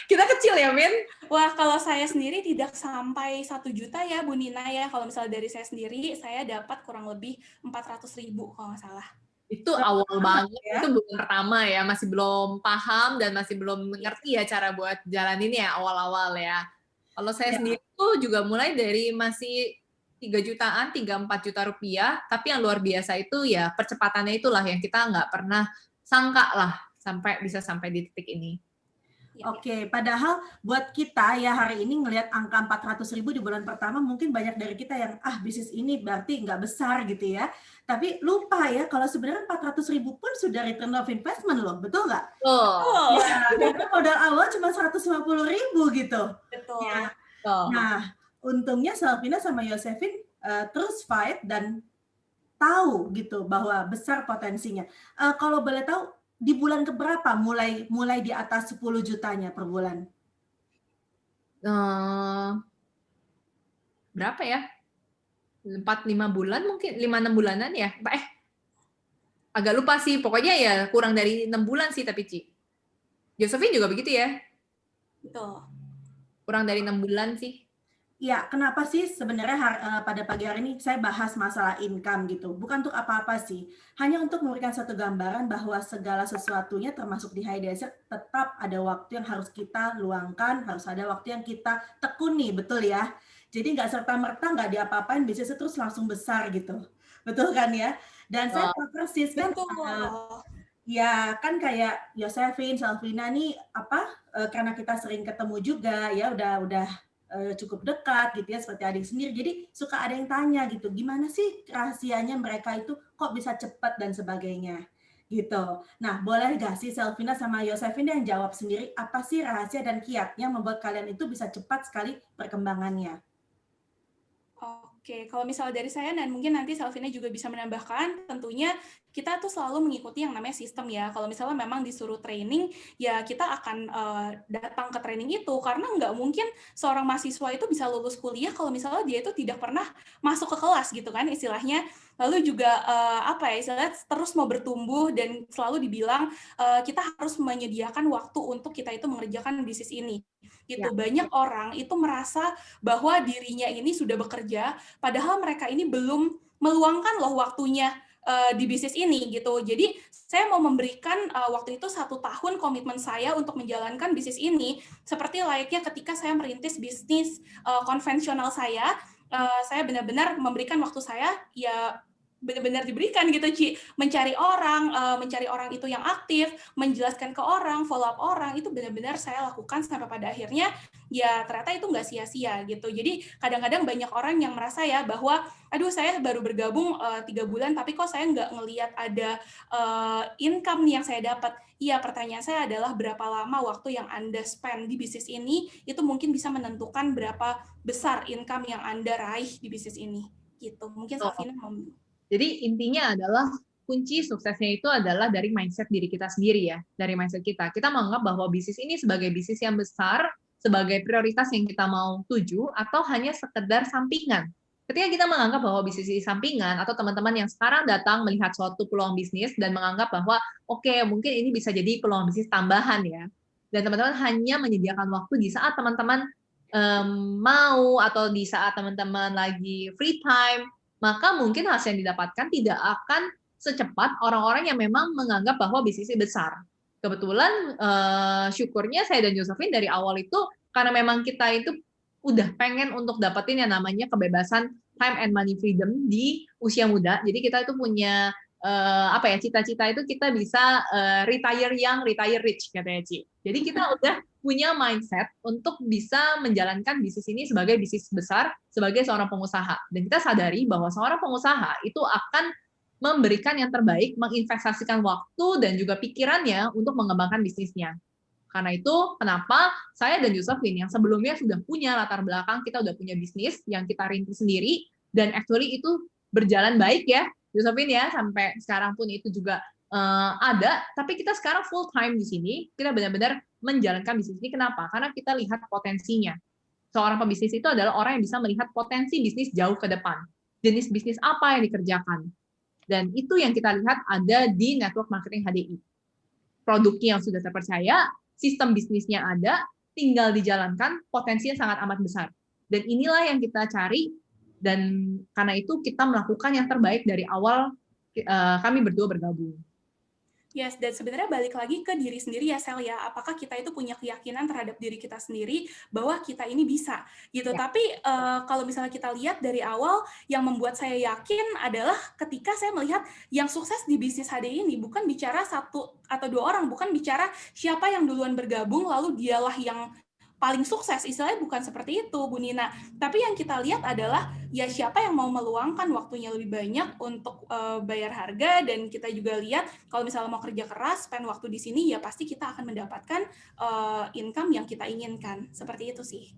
Kita kecil ya, Min? Wah, kalau saya sendiri tidak sampai 1 juta ya, Bu Nina ya. Kalau misalnya dari saya sendiri, saya dapat kurang lebih 400.000 kalau nggak salah. Itu awal banget, ya? Itu bulan pertama ya, masih belum paham dan masih belum mengerti ya cara buat jalanin ya awal-awal ya. Kalau saya sendiri tuh juga mulai dari masih 3 jutaan, 3-4 juta rupiah, tapi yang luar biasa itu ya percepatannya itulah yang kita nggak pernah sangka lah bisa sampai di titik ini. Oke, padahal buat kita ya hari ini ngelihat angka 400.000 di bulan pertama mungkin banyak dari kita yang bisnis ini berarti nggak besar gitu ya. Tapi lupa ya kalau sebenarnya 400.000 pun sudah return of investment loh, betul nggak? Oh. Ya, karena modal awal cuma 150.000 gitu. Betul. Ya. Nah, untungnya Selvina sama Yosefin terus fight dan tahu gitu bahwa besar potensinya. Kalau boleh tahu di bulan keberapa mulai di atas 10 jutanya per bulan? Berapa ya? 4-5 bulan mungkin, 5-6 bulanan ya? Agak lupa sih, pokoknya ya kurang dari 6 bulan sih tapi Ci. Josephine juga begitu ya? Betul. Kurang dari 6 bulan sih. Ya, kenapa sih sebenarnya pada pagi hari ini saya bahas masalah income gitu. Bukan untuk apa-apa sih. Hanya untuk memberikan satu gambaran bahwa segala sesuatunya termasuk di High Desert tetap ada waktu yang harus kita luangkan, harus ada waktu yang kita tekuni, betul ya? Jadi nggak serta-merta nggak diapa-apain bisnisnya terus langsung besar gitu. Betul kan ya? Dan saya tahu persis kan ya kan kayak Yosefin, Selvina nih karena kita sering ketemu juga ya udah cukup dekat gitu ya seperti adik sendiri, jadi suka ada yang tanya gitu, gimana sih rahasianya mereka itu kok bisa cepat dan sebagainya gitu. Nah, boleh gak sih Selvina sama Yosefin yang jawab sendiri apa sih rahasia dan kiatnya membuat kalian itu bisa cepat sekali perkembangannya? Oke, kalau misalnya dari saya dan mungkin nanti Selvina juga bisa menambahkan, tentunya kita tuh selalu mengikuti yang namanya sistem ya. Kalau misalnya memang disuruh training, ya kita akan datang ke training itu, karena nggak mungkin seorang mahasiswa itu bisa lulus kuliah kalau misalnya dia itu tidak pernah masuk ke kelas gitu kan istilahnya. Lalu juga apa ya istilahnya terus mau bertumbuh dan selalu dibilang kita harus menyediakan waktu untuk kita itu mengerjakan bisnis ini. Gitu. Banyak orang itu merasa bahwa dirinya ini sudah bekerja, padahal mereka ini belum meluangkan loh waktunya di bisnis ini gitu. Jadi saya mau memberikan waktu itu 1 tahun komitmen saya untuk menjalankan bisnis ini seperti layaknya ketika saya merintis bisnis konvensional saya benar-benar memberikan waktu saya ya benar-benar diberikan gitu Ci, mencari orang itu yang aktif, menjelaskan ke orang, follow up orang, itu benar-benar saya lakukan sampai pada akhirnya ya ternyata itu nggak sia-sia gitu. Jadi kadang-kadang banyak orang yang merasa ya bahwa aduh saya baru bergabung 3 bulan tapi kok saya nggak ngelihat ada income nih yang saya dapat. Iya, pertanyaan saya adalah berapa lama waktu yang Anda spend di bisnis ini itu mungkin bisa menentukan berapa besar income yang Anda raih di bisnis ini gitu. Mungkin Safina mau. Jadi intinya adalah kunci suksesnya itu adalah dari mindset diri kita sendiri ya, dari mindset kita. Kita menganggap bahwa bisnis ini sebagai bisnis yang besar, sebagai prioritas yang kita mau tuju, atau hanya sekedar sampingan. Ketika kita menganggap bahwa bisnis ini sampingan, atau teman-teman yang sekarang datang melihat suatu peluang bisnis dan menganggap bahwa oke, mungkin ini bisa jadi peluang bisnis tambahan ya, dan teman-teman hanya menyediakan waktu di saat teman-teman mau atau di saat teman-teman lagi free time, maka mungkin hasil yang didapatkan tidak akan secepat orang-orang yang memang menganggap bahwa bisnisnya besar. Kebetulan syukurnya saya dan Josephine dari awal itu karena memang kita itu udah pengen untuk dapetin yang namanya kebebasan time and money freedom di usia muda. Jadi kita itu punya cita-cita itu kita bisa retire young, retire rich katanya Ci. Jadi kita udah punya mindset untuk bisa menjalankan bisnis ini sebagai bisnis besar, sebagai seorang pengusaha. Dan kita sadari bahwa seorang pengusaha itu akan memberikan yang terbaik, menginvestasikan waktu dan juga pikirannya untuk mengembangkan bisnisnya. Karena itu, kenapa saya dan Josephine yang sebelumnya sudah punya latar belakang, kita udah punya bisnis yang kita rintis sendiri, dan actually itu berjalan baik ya, Josephine ya, sampai sekarang pun itu juga ada, tapi kita sekarang full time di sini, kita benar-benar menjalankan bisnis ini. Kenapa? Karena kita lihat potensinya. Seorang pembisnis itu adalah orang yang bisa melihat potensi bisnis jauh ke depan. Jenis bisnis apa yang dikerjakan. Dan itu yang kita lihat ada di Network Marketing HDI. Produknya yang sudah terpercaya, sistem bisnisnya ada, tinggal dijalankan, potensinya sangat amat besar. Dan inilah yang kita cari, dan karena itu kita melakukan yang terbaik dari awal kami berdua bergabung. Yes, dan sebenarnya balik lagi ke diri sendiri ya Sel ya, apakah kita itu punya keyakinan terhadap diri kita sendiri bahwa kita ini bisa gitu. Ya. Tapi kalau misalnya kita lihat dari awal, yang membuat saya yakin adalah ketika saya melihat yang sukses di bisnis HD ini bukan bicara 1 atau 2 orang, bukan bicara siapa yang duluan bergabung lalu dialah yang paling sukses, istilahnya bukan seperti itu Bu Nina, tapi yang kita lihat adalah ya siapa yang mau meluangkan waktunya lebih banyak untuk bayar harga, dan kita juga lihat kalau misalnya mau kerja keras, spend waktu di sini, ya pasti kita akan mendapatkan income yang kita inginkan, seperti itu sih.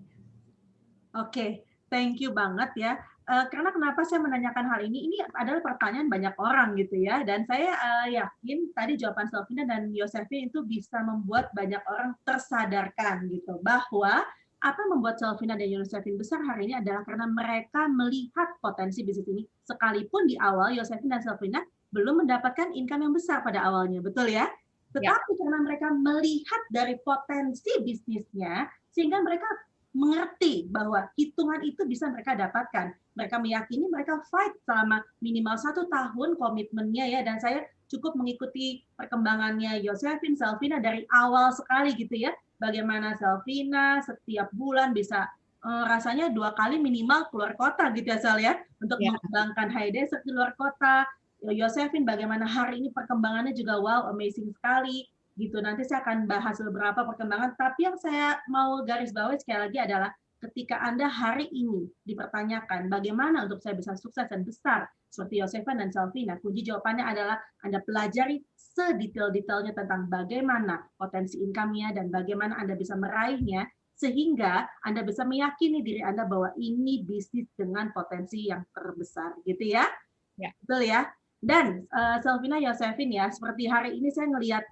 Oke, thank you banget ya. Karena kenapa saya menanyakan hal ini adalah pertanyaan banyak orang gitu ya, dan saya yakin tadi jawaban Selvina dan Josephine itu bisa membuat banyak orang tersadarkan gitu, bahwa apa yang membuat Selvina dan Josephine besar hari ini adalah karena mereka melihat potensi bisnis ini, sekalipun di awal Josephine dan Selvina belum mendapatkan income yang besar pada awalnya, betul ya? Tetapi karena mereka melihat dari potensi bisnisnya, sehingga mereka mengerti bahwa hitungan itu bisa mereka dapatkan. Mereka meyakini, mereka fight selama minimal 1 tahun komitmennya ya, dan saya cukup mengikuti perkembangannya Josephine, Selvina dari awal sekali gitu ya. Bagaimana Selvina setiap bulan bisa rasanya 2 kali minimal keluar kota gitu ya Sel ya, untuk mengembangkan High Desert di luar kota. Josephine bagaimana hari ini perkembangannya juga wow, amazing sekali. Gitu, nanti saya akan bahas beberapa perkembangan, tapi yang saya mau garis bawahi sekali lagi adalah ketika Anda hari ini dipertanyakan bagaimana untuk saya bisa sukses dan besar seperti Josephine dan Selvina, kunci jawabannya adalah Anda pelajari sedetail-detailnya tentang bagaimana potensi income-nya dan bagaimana Anda bisa meraihnya, sehingga Anda bisa meyakini diri Anda bahwa ini bisnis dengan potensi yang terbesar, gitu ya? Betul ya? Dan Selvina Yosefin ya, seperti hari ini saya ngelihat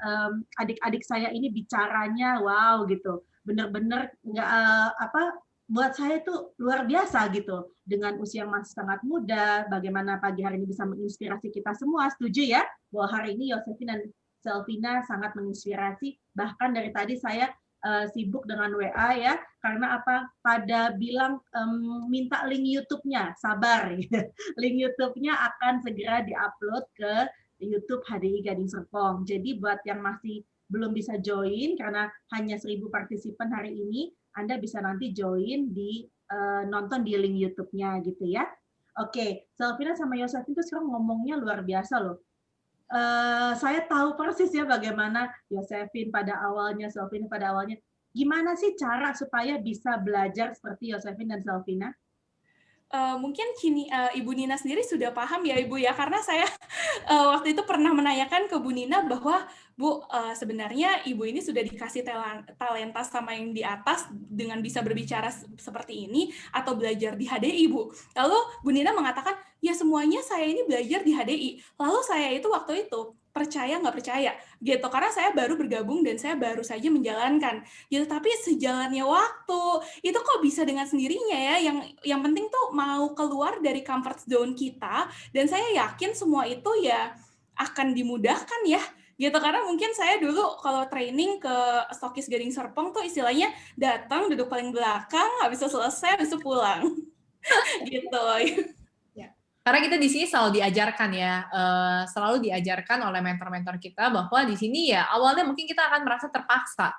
adik-adik saya ini bicaranya wow gitu, bener-bener nggak buat saya itu luar biasa gitu. Dengan usia yang masih sangat muda, bagaimana pagi hari ini bisa menginspirasi kita semua. Setuju ya bahwa hari ini Yosefin dan Selvina sangat menginspirasi. Bahkan dari tadi saya sibuk dengan WA ya, karena apa? Pada bilang minta link YouTube-nya, sabar. Link YouTube-nya akan segera diupload ke YouTube HDI Gading Serpong. Jadi buat yang masih belum bisa join karena hanya 1.000 partisipan hari ini, Anda bisa nanti join di nonton di link YouTube-nya gitu ya. Oke, Selvina sama Yosefin itu sekarang ngomongnya luar biasa loh. Saya tahu persis ya bagaimana Yosefin pada awalnya, Selvina pada awalnya. Gimana sih cara supaya bisa belajar seperti Yosefin dan Selvina? Mungkin Ibu Nina sendiri sudah paham ya Ibu ya, karena saya waktu itu pernah menanyakan ke Bu Nina bahwa Bu, sebenarnya Ibu ini sudah dikasih talenta sama yang di atas dengan bisa berbicara seperti ini atau belajar di HDI Bu. Lalu Bu Nina mengatakan, ya semuanya saya ini belajar di HDI. Lalu saya itu waktu itu percaya nggak percaya gitu, karena saya baru bergabung dan saya baru saja menjalankan gitu. Tapi sejalannya waktu itu kok bisa dengan sendirinya ya, yang penting tuh mau keluar dari comfort zone kita, dan saya yakin semua itu ya akan dimudahkan ya gitu. Karena mungkin saya dulu kalau training ke Stokis Gading Serpong tuh istilahnya datang duduk paling belakang, habis itu selesai habis itu pulang gitu. Karena kita di sini selalu diajarkan ya, selalu diajarkan oleh mentor-mentor kita bahwa di sini ya awalnya mungkin kita akan merasa terpaksa,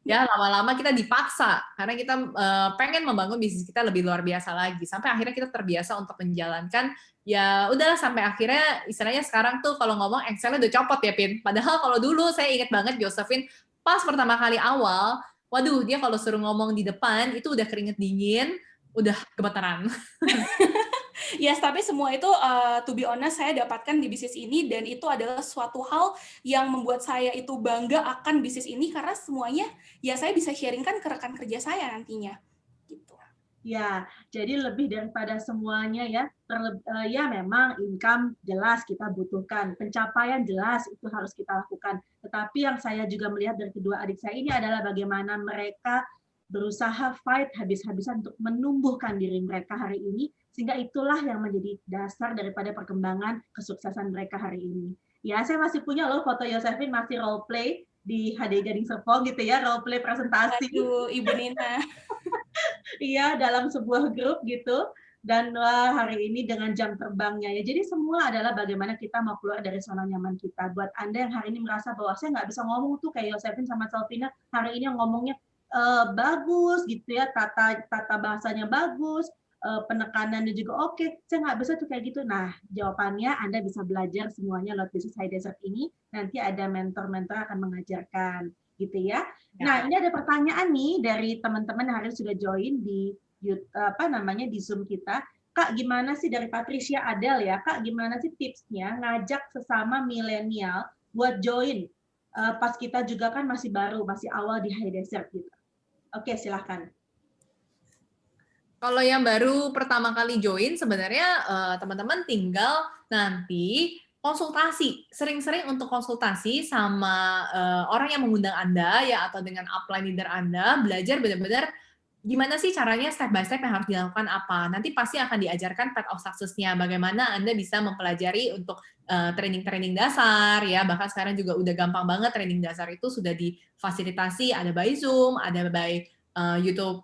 ya lama-lama kita dipaksa karena kita pengen membangun bisnis kita lebih luar biasa lagi, sampai akhirnya kita terbiasa untuk menjalankan. Ya udahlah sampai akhirnya istilahnya sekarang tuh kalau ngomong Excel-nya udah copot ya Pin. Padahal kalau dulu saya ingat banget Yosefin pas pertama kali awal, waduh dia kalau suruh ngomong di depan itu udah keringet dingin, udah gemetaran. Yes, tapi semua itu to be honest saya dapatkan di bisnis ini, dan itu adalah suatu hal yang membuat saya itu bangga akan bisnis ini karena semuanya ya saya bisa sharingkan ke rekan kerja saya nantinya. Gitu. Ya, jadi lebih daripada semuanya ya, ya memang income jelas kita butuhkan, pencapaian jelas itu harus kita lakukan. Tetapi yang saya juga melihat dari kedua adik saya ini adalah bagaimana mereka berusaha fight habis-habisan untuk menumbuhkan diri mereka hari ini, sehingga itulah yang menjadi dasar daripada perkembangan kesuksesan mereka hari ini. Ya, saya masih punya loh foto Yosefin masih role play di HDI Gading Serpong gitu ya, role play presentasi. Aduh, Ibu Nina. Iya, dalam sebuah grup gitu. Dan hari ini dengan jam terbangnya ya. Jadi semua adalah bagaimana kita mau keluar dari zona nyaman kita. Buat Anda yang hari ini merasa bahwa saya nggak bisa ngomong tuh kayak Yosefin sama Selvina, hari ini yang ngomongnya bagus gitu ya, tata bahasanya bagus, penekanannya juga oke. Saya nggak bisa tuh kayak gitu. Nah, jawabannya Anda bisa belajar semuanya lewat bisnis High Desert ini. Nanti ada mentor-mentor akan mengajarkan gitu ya. Nah, ini ada pertanyaan nih dari teman-teman yang hari ini sudah join di di Zoom kita. Kak, gimana sih dari Patricia Adel ya? Kak, gimana sih tipsnya ngajak sesama milenial buat join? Pas kita juga kan masih baru, masih awal di High Desert gitu. Oke, silahkan. Kalau yang baru pertama kali join, sebenarnya teman-teman tinggal nanti konsultasi, sering-sering untuk konsultasi sama orang yang mengundang Anda ya, atau dengan upline leader Anda, belajar benar-benar gimana sih caranya step by step yang harus dilakukan apa. Nanti pasti akan diajarkan path of success-nya, bagaimana Anda bisa mempelajari untuk training-training dasar ya, bahkan sekarang juga udah gampang banget training dasar itu sudah difasilitasi, ada by Zoom, ada by YouTube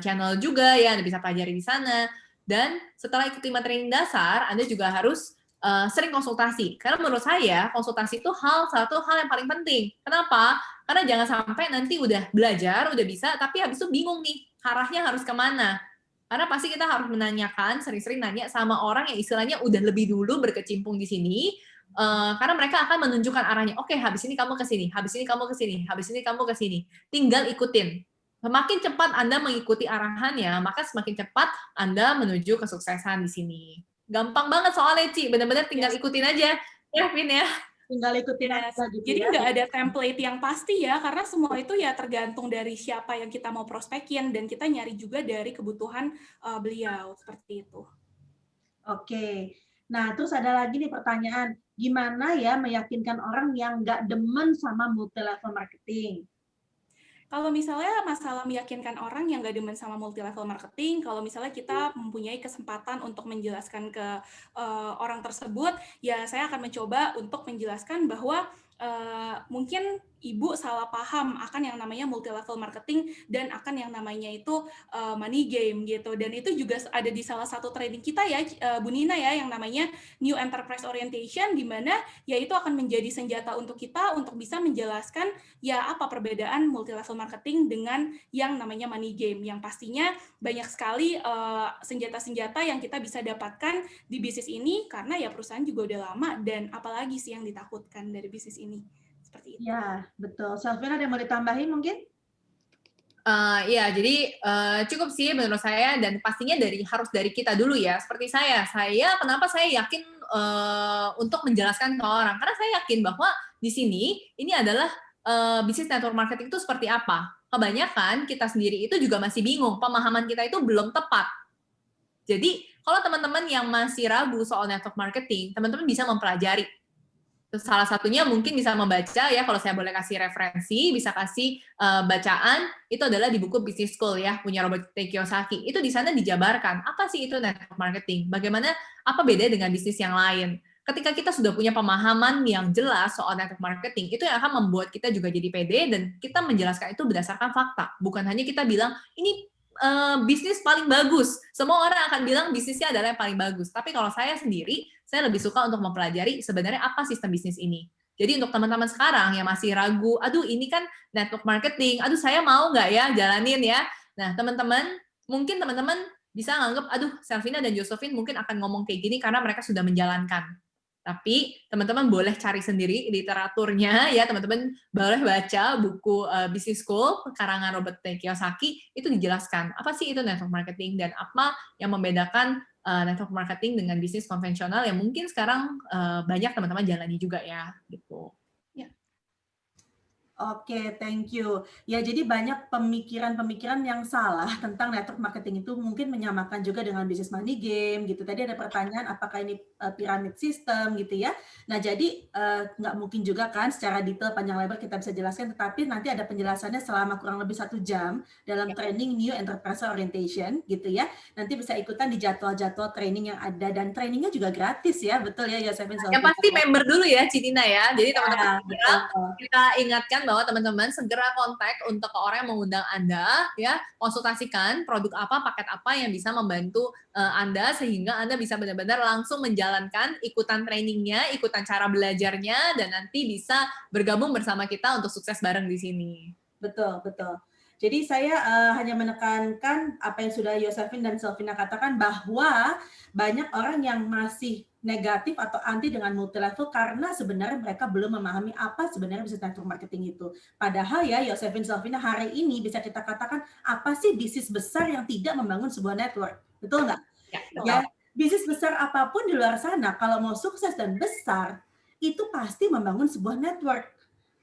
channel juga ya, Anda bisa pelajari di sana. Dan setelah ikut 5 training dasar, Anda juga harus sering konsultasi. Karena menurut saya, konsultasi itu satu hal yang paling penting. Kenapa? Karena jangan sampai nanti udah belajar, udah bisa, tapi habis itu bingung nih, arahnya harus kemana. Karena pasti kita harus menanyakan, sering-sering nanya sama orang yang istilahnya udah lebih dulu berkecimpung di sini, karena mereka akan menunjukkan arahnya. Oke, habis ini kamu ke sini, habis ini kamu ke sini, habis ini kamu ke sini. Tinggal ikutin. Semakin cepat Anda mengikuti arahannya, maka semakin cepat Anda menuju kesuksesan di sini. Gampang banget soalnya, Ci. Benar-benar tinggal ikutin aja. Ya, Vin ya. Tinggal ikutin aja gitu. Jadi nggak ada template yang pasti ya, karena semua itu ya tergantung dari siapa yang kita mau prospekin, dan kita nyari juga dari kebutuhan beliau, seperti itu. Oke. Nah, terus ada lagi nih pertanyaan, gimana ya meyakinkan orang yang nggak demen sama multi level marketing? Kalau misalnya masalah meyakinkan orang yang nggak demen sama multi level marketing, kalau misalnya kita mempunyai kesempatan untuk menjelaskan ke orang tersebut, ya saya akan mencoba untuk menjelaskan bahwa mungkin ibu salah paham akan yang namanya multi level marketing dan akan yang namanya itu money game gitu. Dan itu juga ada di salah satu training kita ya, Bu Nina ya, yang namanya New Enterprise Orientation, di mana ya itu akan menjadi senjata untuk kita untuk bisa menjelaskan ya apa perbedaan multi level marketing dengan yang namanya money game, yang pastinya banyak sekali senjata-senjata yang kita bisa dapatkan di bisnis ini karena ya perusahaan juga udah lama, dan apalagi sih yang ditakutkan dari bisnis ini, seperti itu. Ya, betul. Selvin ada yang mau ditambahin mungkin? Iya, jadi cukup sih menurut saya, dan pastinya harus dari kita dulu ya. Seperti kenapa saya yakin untuk menjelaskan ke orang? Karena saya yakin bahwa di sini ini adalah bisnis network marketing itu seperti apa. Kebanyakan kita sendiri itu juga masih bingung, pemahaman kita itu belum tepat. Jadi kalau teman-teman yang masih ragu soal network marketing, teman-teman bisa mempelajari. Salah satunya mungkin bisa membaca ya, kalau saya boleh kasih referensi, bisa kasih bacaan, itu adalah di buku Business School ya, punya Robert T. Kiyosaki. Itu di sana dijabarkan, apa sih itu network marketing, bagaimana, apa beda dengan bisnis yang lain. Ketika kita sudah punya pemahaman yang jelas soal network marketing, itu yang akan membuat kita juga jadi pede, dan kita menjelaskan itu berdasarkan fakta. Bukan hanya kita bilang, ini bisnis paling bagus. Semua orang akan bilang bisnisnya adalah yang paling bagus. Tapi kalau saya sendiri, saya lebih suka untuk mempelajari sebenarnya apa sistem bisnis ini. Jadi untuk teman-teman sekarang yang masih ragu, aduh ini kan network marketing, aduh saya mau nggak ya jalanin ya. Nah teman-teman, mungkin teman-teman bisa nganggap, aduh Selvina dan Josephine mungkin akan ngomong kayak gini karena mereka sudah menjalankan. Tapi teman-teman boleh cari sendiri literaturnya ya, teman-teman boleh baca buku Business School karangan Robert T. Kiyosaki, itu dijelaskan apa sih itu network marketing dan apa yang membedakan network marketing dengan bisnis konvensional yang mungkin sekarang banyak teman-teman jalani juga ya gitu. Oke, thank you. Ya, jadi banyak pemikiran-pemikiran yang salah tentang network marketing itu mungkin menyamakan juga dengan bisnis money game gitu. Tadi ada pertanyaan apakah ini piramid system gitu ya. Nah, jadi nggak mungkin juga kan secara detail panjang lebar kita bisa jelaskan, tetapi nanti ada penjelasannya selama kurang lebih 1 jam dalam training New Enterprise Orientation gitu ya. Nanti bisa ikutan di jadwal-jadwal training yang ada, dan trainingnya juga gratis ya, betul ya Josephine? Yang pasti member dulu ya Cidina ya. Jadi teman-teman kita ingatkan bahwa teman-teman segera kontak untuk ke orang yang mengundang Anda ya, konsultasikan produk apa, paket apa yang bisa membantu Anda sehingga Anda bisa benar-benar langsung menjalankan, ikutan trainingnya, ikutan cara belajarnya, dan nanti bisa bergabung bersama kita untuk sukses bareng di sini. Betul, betul. Jadi saya hanya menekankan apa yang sudah Josephine dan Selvina katakan, bahwa banyak orang yang masih negatif atau anti dengan multi level karena sebenarnya mereka belum memahami apa sebenarnya bisnis network marketing itu. Padahal ya Josephine, Selvina, hari ini bisa kita katakan apa sih bisnis besar yang tidak membangun sebuah network, betul nggak? Ya, bisnis besar apapun di luar sana kalau mau sukses dan besar itu pasti membangun sebuah network.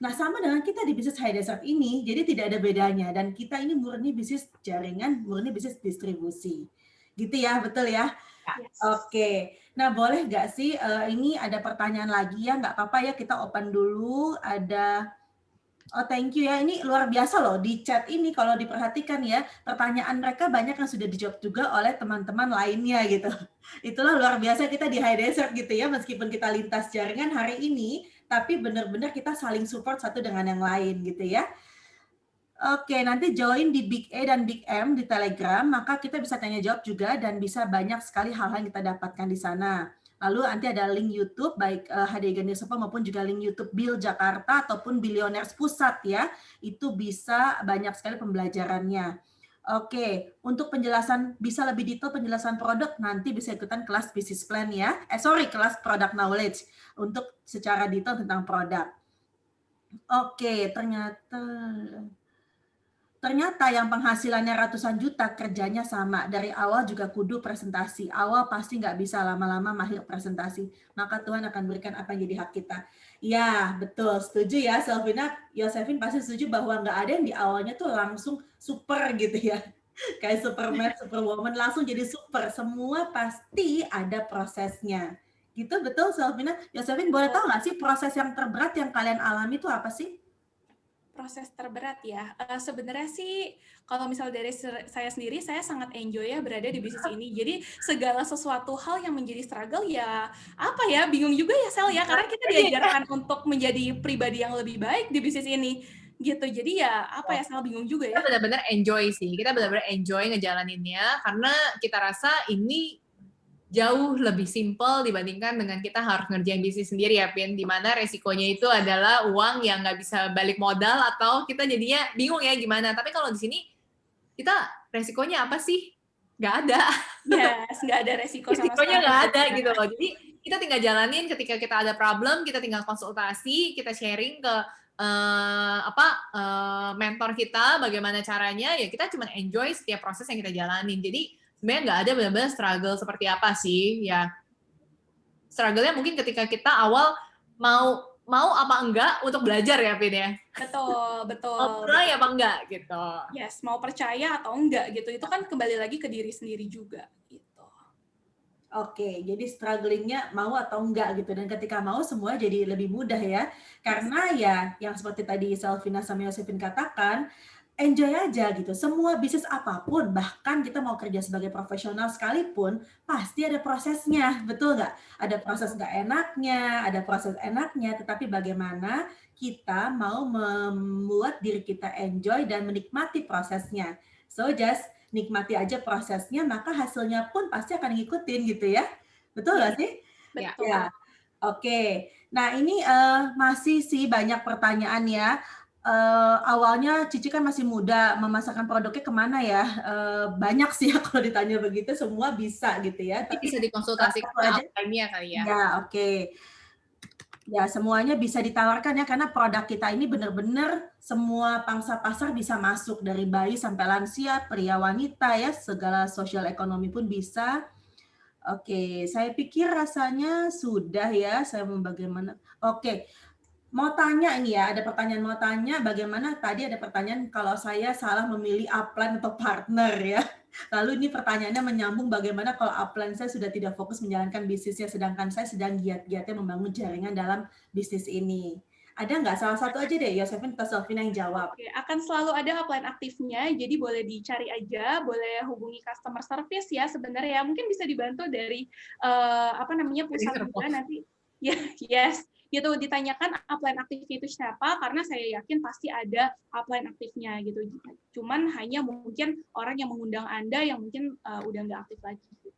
Nah, sama dengan kita di bisnis High Desert ini, jadi tidak ada bedanya. Dan kita ini murni bisnis jaringan, murni bisnis distribusi. Gitu ya, betul ya? Yes. Oke. Nah, boleh nggak sih, ini ada pertanyaan lagi ya, nggak apa-apa ya, kita open dulu. Ada, oh thank you ya, ini luar biasa loh, di chat ini kalau diperhatikan ya, pertanyaan mereka banyak yang sudah dijawab juga oleh teman-teman lainnya gitu. Itulah luar biasa kita di High Desert gitu ya, meskipun kita lintas jaringan hari ini, tapi benar-benar kita saling support satu dengan yang lain gitu ya. Oke, nanti join di Big A dan Big M di Telegram, maka kita bisa tanya jawab juga dan bisa banyak sekali hal-hal yang kita dapatkan di sana. Lalu nanti ada link YouTube, baik HDG Newspaper maupun juga link YouTube Bill Jakarta ataupun Billionaires Pusat ya, itu bisa banyak sekali pembelajarannya. Oke, untuk penjelasan bisa lebih detail penjelasan produk nanti bisa ikutan kelas business plan ya. Kelas product knowledge untuk secara detail tentang produk. Oke, ternyata yang penghasilannya ratusan juta kerjanya sama. Dari awal juga kudu presentasi. Awal pasti nggak bisa lama-lama mahir presentasi. Maka Tuhan akan berikan apa yang jadi hak kita. Ya, betul. Setuju ya, Selvina. Josephine pasti setuju bahwa nggak ada yang di awalnya tuh langsung super gitu ya. Kayak Superman, Superwoman langsung jadi super. Semua pasti ada prosesnya. Gitu, betul Selvina. Yosefin, boleh tahu nggak sih proses yang terberat yang kalian alami itu apa sih? Proses terberat ya. Sebenarnya sih kalau misal dari saya sendiri, saya sangat enjoy ya berada di bisnis ini. Jadi segala sesuatu hal yang menjadi struggle ya apa ya, bingung juga ya Sel ya, karena kita diajarkan untuk menjadi pribadi yang lebih baik di bisnis ini gitu. Jadi ya apa ya, Sel, bingung juga Kita ya. benar-benar enjoy sih. Kita benar-benar enjoy ngejalaninnya karena kita rasa ini jauh lebih simpel dibandingkan dengan kita harus ngerjain bisnis sendiri ya, Pin. Dimana resikonya itu adalah uang yang nggak bisa balik modal atau kita jadinya bingung ya gimana. Tapi kalau di sini kita resikonya apa sih? Nggak ada. Yes, nggak ada resiko sama Resikonya sekali. nggak ada gitu loh. Jadi kita tinggal jalanin, ketika kita ada problem, kita tinggal konsultasi, kita sharing ke mentor kita bagaimana caranya, ya kita cuma enjoy setiap proses yang kita jalanin. Jadi sebenarnya nggak ada benar-benar struggle seperti apa sih ya. Struggle-nya mungkin ketika kita awal mau apa enggak untuk belajar ya, Pin ya. Betul, betul. Mau mulai apa enggak gitu. Yes, mau percaya atau enggak gitu. Itu kan kembali lagi ke diri sendiri juga gitu. Oke, jadi strugglingnya mau atau enggak gitu. Dan ketika mau semua jadi lebih mudah ya. Karena ya yang seperti tadi Selvina sama Yosefin katakan, enjoy aja gitu. Semua bisnis apapun, bahkan kita mau kerja sebagai profesional sekalipun, pasti ada prosesnya, betul nggak? Ada proses nggak enaknya, ada proses enaknya, tetapi bagaimana kita mau membuat diri kita enjoy dan menikmati prosesnya. So just nikmati aja prosesnya, maka hasilnya pun pasti akan ngikutin gitu ya. Betul nggak sih? Betul. Ya. Oke. Nah ini masih sih banyak pertanyaan ya. Awalnya Cici kan masih muda, memasarkan produknya kemana ya? Banyak sih ya kalau ditanya begitu, semua bisa gitu ya. Tapi Tapi bisa dikonsultasikan ke outline-nya kali ya. ya, oke. Ya, semuanya bisa ditawarkan ya, karena produk kita ini benar-benar semua pangsa pasar bisa masuk, dari bayi sampai lansia, pria, wanita ya, segala sosial ekonomi pun bisa. Oke, saya pikir rasanya sudah ya, saya mau bagaimana. Oke, mau tanya ini ya, ada pertanyaan mau tanya, bagaimana tadi ada pertanyaan kalau saya salah memilih upline atau partner ya. Lalu ini pertanyaannya menyambung bagaimana kalau upline saya sudah tidak fokus menjalankan bisnisnya, sedangkan saya sedang giat-giatnya membangun jaringan dalam bisnis ini. Ada nggak? Salah satu aja deh, Yosefin atau Selvina yang jawab. Oke, akan selalu ada upline aktifnya, jadi boleh dicari aja, boleh hubungi customer service ya sebenarnya. Mungkin bisa dibantu dari pusat juga nanti. Ya, yes, gitu ditanyakan upline aktifnya itu siapa, karena saya yakin pasti ada upline aktifnya gitu. Cuman hanya mungkin orang yang mengundang Anda yang mungkin udah nggak aktif lagi gitu.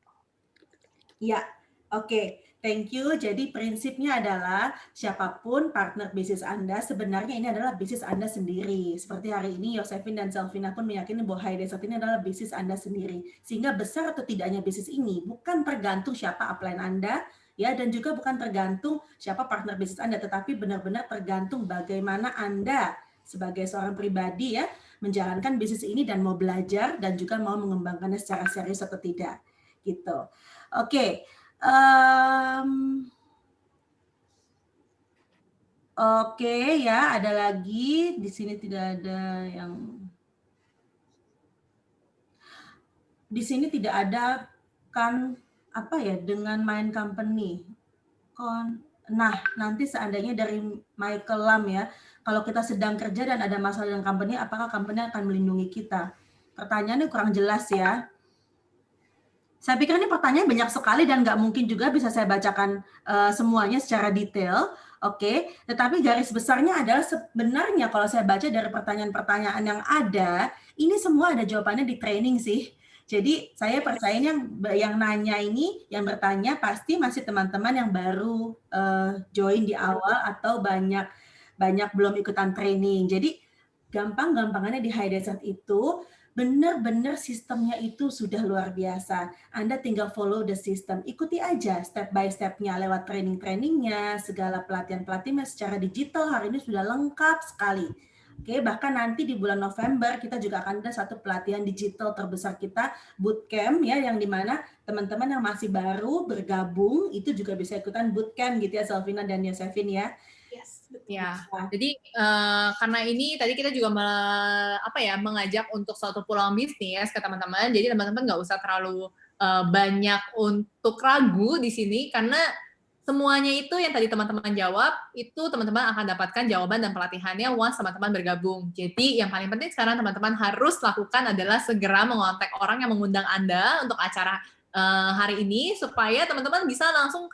Ya, oke. Thank you. Jadi prinsipnya adalah siapapun partner bisnis Anda, sebenarnya ini adalah bisnis Anda sendiri. Seperti hari ini Yosefin dan Selvina pun meyakini bahwa High Desert ini adalah bisnis Anda sendiri. Sehingga besar atau tidaknya bisnis ini bukan tergantung siapa upline Anda, ya, dan juga bukan tergantung siapa partner bisnis Anda, tetapi benar-benar tergantung bagaimana Anda sebagai seorang pribadi ya menjalankan bisnis ini dan mau belajar dan juga mau mengembangkannya secara serius atau tidak. Gitu. Oke. Oke ya, ada lagi di sini tidak ada yang di sini tidak ada kan apa ya dengan main company. Nah, nanti seandainya dari Michael Lam ya, kalau kita sedang kerja dan ada masalah dengan company, apakah company akan melindungi kita? Pertanyaannya kurang jelas ya. Saya pikir ini pertanyaan banyak sekali dan nggak mungkin juga bisa saya bacakan semuanya secara detail. Oke, tetapi garis besarnya adalah sebenarnya kalau saya baca dari pertanyaan-pertanyaan yang ada, ini semua ada jawabannya di training sih. Jadi saya percaya yang nanya ini, yang bertanya pasti masih teman-teman yang baru join di awal atau banyak belum ikutan training. Jadi gampang-gampangannya di High Desert itu benar-benar sistemnya itu sudah luar biasa. Anda tinggal follow the system, ikuti aja step by step-nya lewat training-trainingnya, segala pelatihan-pelatihannya secara digital hari ini sudah lengkap sekali. Oke, bahkan nanti di bulan November kita juga akan ada satu pelatihan digital terbesar kita, bootcamp ya, yang dimana teman-teman yang masih baru bergabung itu juga bisa ikutan bootcamp gitu ya, Selvina dan Yosefin ya. Yes, betul. Ya, jadi karena ini tadi kita juga mengajak untuk suatu peluang bisnis ke teman-teman. Jadi teman-teman nggak usah terlalu banyak untuk ragu di sini karena Semuanya itu yang tadi teman-teman jawab, itu teman-teman akan dapatkan jawaban dan pelatihannya once teman-teman bergabung. Jadi yang paling penting sekarang teman-teman harus lakukan adalah segera mengontak orang yang mengundang Anda untuk acara hari ini, supaya teman-teman bisa langsung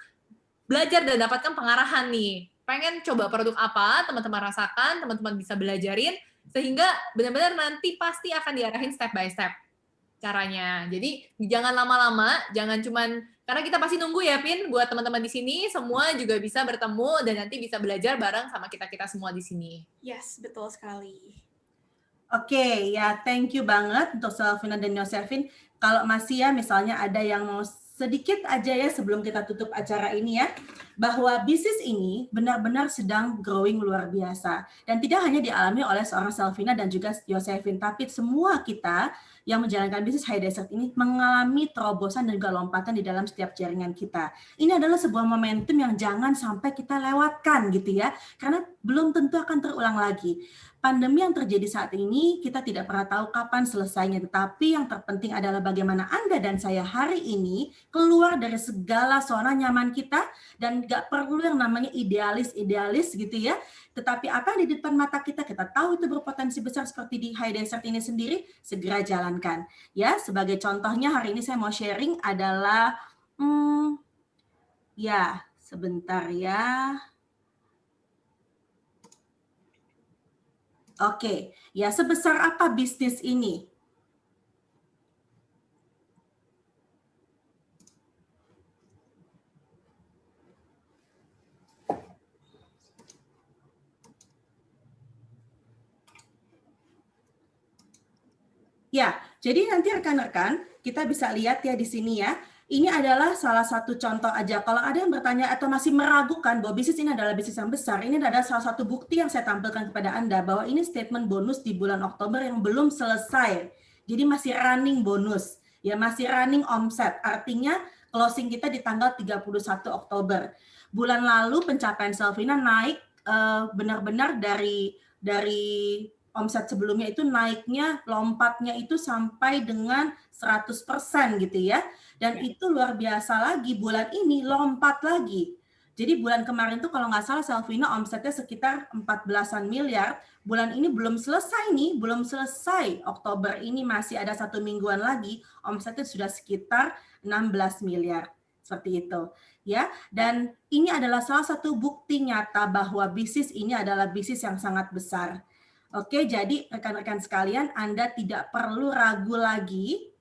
belajar dan dapatkan pengarahan nih. Pengen coba produk apa, teman-teman rasakan, teman-teman bisa belajarin, sehingga benar-benar nanti pasti akan diarahin step by step caranya. Jadi jangan lama-lama, jangan cuman karena kita pasti nunggu ya, Pin, buat teman-teman di sini semua juga bisa bertemu dan nanti bisa belajar bareng sama kita-kita semua di sini. Yes, betul sekali. Oke, ya thank you banget untuk Selvina dan Yosefin. Kalau masih ya misalnya ada yang mau sedikit aja ya sebelum kita tutup acara ini ya, bahwa bisnis ini benar-benar sedang growing luar biasa. Dan tidak hanya dialami oleh seorang Selvina dan juga Yosefin, tapi semua kita yang menjalankan bisnis High Desert ini mengalami terobosan dan juga lompatan di dalam setiap jaringan kita. Ini adalah sebuah momentum yang jangan sampai kita lewatkan gitu ya, karena belum tentu akan terulang lagi. Pandemi yang terjadi saat ini kita tidak pernah tahu kapan selesainya, tetapi yang terpenting adalah bagaimana Anda dan saya hari ini keluar dari segala zona nyaman kita dan nggak perlu yang namanya idealis gitu ya. Tetapi apa yang di depan mata kita tahu itu berpotensi besar seperti di High Desert ini sendiri, segera jalankan. Ya, sebagai contohnya hari ini saya mau sharing adalah, ya sebentar ya. Oke, ya sebesar apa bisnis ini? Ya, jadi nanti rekan-rekan kita bisa lihat ya di sini ya. Ini adalah salah satu contoh aja. Kalau ada yang bertanya atau masih meragukan bahwa bisnis ini adalah bisnis yang besar, ini adalah salah satu bukti yang saya tampilkan kepada Anda bahwa ini statement bonus di bulan Oktober yang belum selesai. Jadi masih running bonus, ya masih running omset. Artinya closing kita di tanggal 31 Oktober. Bulan lalu pencapaian Selvina naik benar-benar dari omset sebelumnya itu naiknya, lompatnya itu sampai dengan 100% gitu ya. Dan itu luar biasa lagi, bulan ini lompat lagi. Jadi bulan kemarin tuh kalau nggak salah Selvina omsetnya sekitar 14-an miliar. Bulan ini belum selesai nih, belum selesai. Oktober ini masih ada 1 mingguan lagi, omsetnya sudah sekitar 16 miliar. Seperti itu. Ya, dan ini adalah salah satu bukti nyata bahwa bisnis ini adalah bisnis yang sangat besar. Oke, jadi rekan-rekan sekalian, Anda tidak perlu ragu lagi,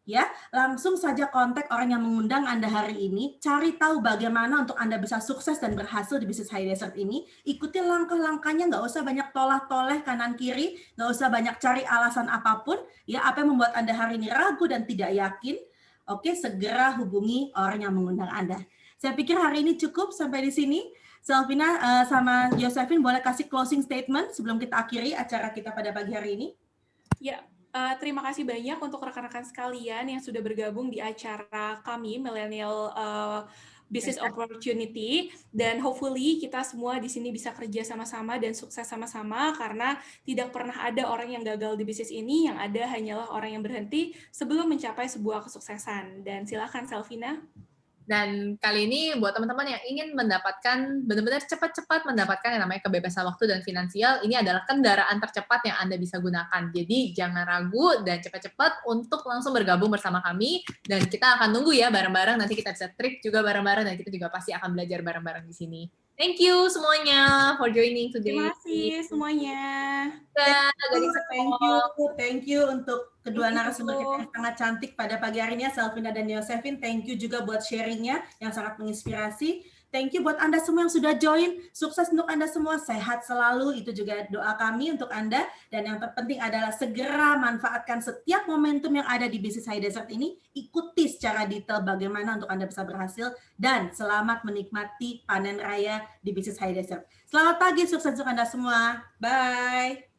ya. Langsung saja kontak orang yang mengundang Anda hari ini, cari tahu bagaimana untuk Anda bisa sukses dan berhasil di bisnis High Desert ini. Ikuti langkah-langkahnya, nggak usah banyak tolah-toleh kanan kiri, nggak usah banyak cari alasan apapun, ya. Apa yang membuat Anda hari ini ragu dan tidak yakin? Oke, segera hubungi orang yang mengundang Anda. Saya pikir hari ini cukup sampai di sini. Selvina sama Yosefin boleh kasih closing statement sebelum kita akhiri acara kita pada pagi hari ini? Ya, terima kasih banyak untuk rekan-rekan sekalian yang sudah bergabung di acara kami, Millennial Business Opportunity, dan hopefully kita semua di sini bisa kerja sama-sama dan sukses sama-sama, karena tidak pernah ada orang yang gagal di bisnis ini, yang ada hanyalah orang yang berhenti sebelum mencapai sebuah kesuksesan. Dan silakan Selvina. Dan kali ini buat teman-teman yang ingin mendapatkan, benar-benar cepat-cepat mendapatkan yang namanya kebebasan waktu dan finansial, ini adalah kendaraan tercepat yang Anda bisa gunakan. Jadi jangan ragu dan cepat-cepat untuk langsung bergabung bersama kami, dan kita akan nunggu ya bareng-bareng, nanti kita bisa trik juga bareng-bareng, dan kita juga pasti akan belajar bareng-bareng di sini. Thank you semuanya for joining today. Terima kasih semuanya. Thank you untuk kedua narasumber kita yang sangat cantik pada pagi hari ini, Selvina dan Yosefin. Thank you juga buat sharingnya yang sangat menginspirasi. Thank you buat Anda semua yang sudah join. Sukses untuk Anda semua, sehat selalu. Itu juga doa kami untuk Anda. Dan yang terpenting adalah segera manfaatkan setiap momentum yang ada di bisnis High Desert ini. Ikuti secara detail bagaimana untuk Anda bisa berhasil. Dan selamat menikmati panen raya di bisnis High Desert. Selamat pagi, sukses untuk Anda semua. Bye.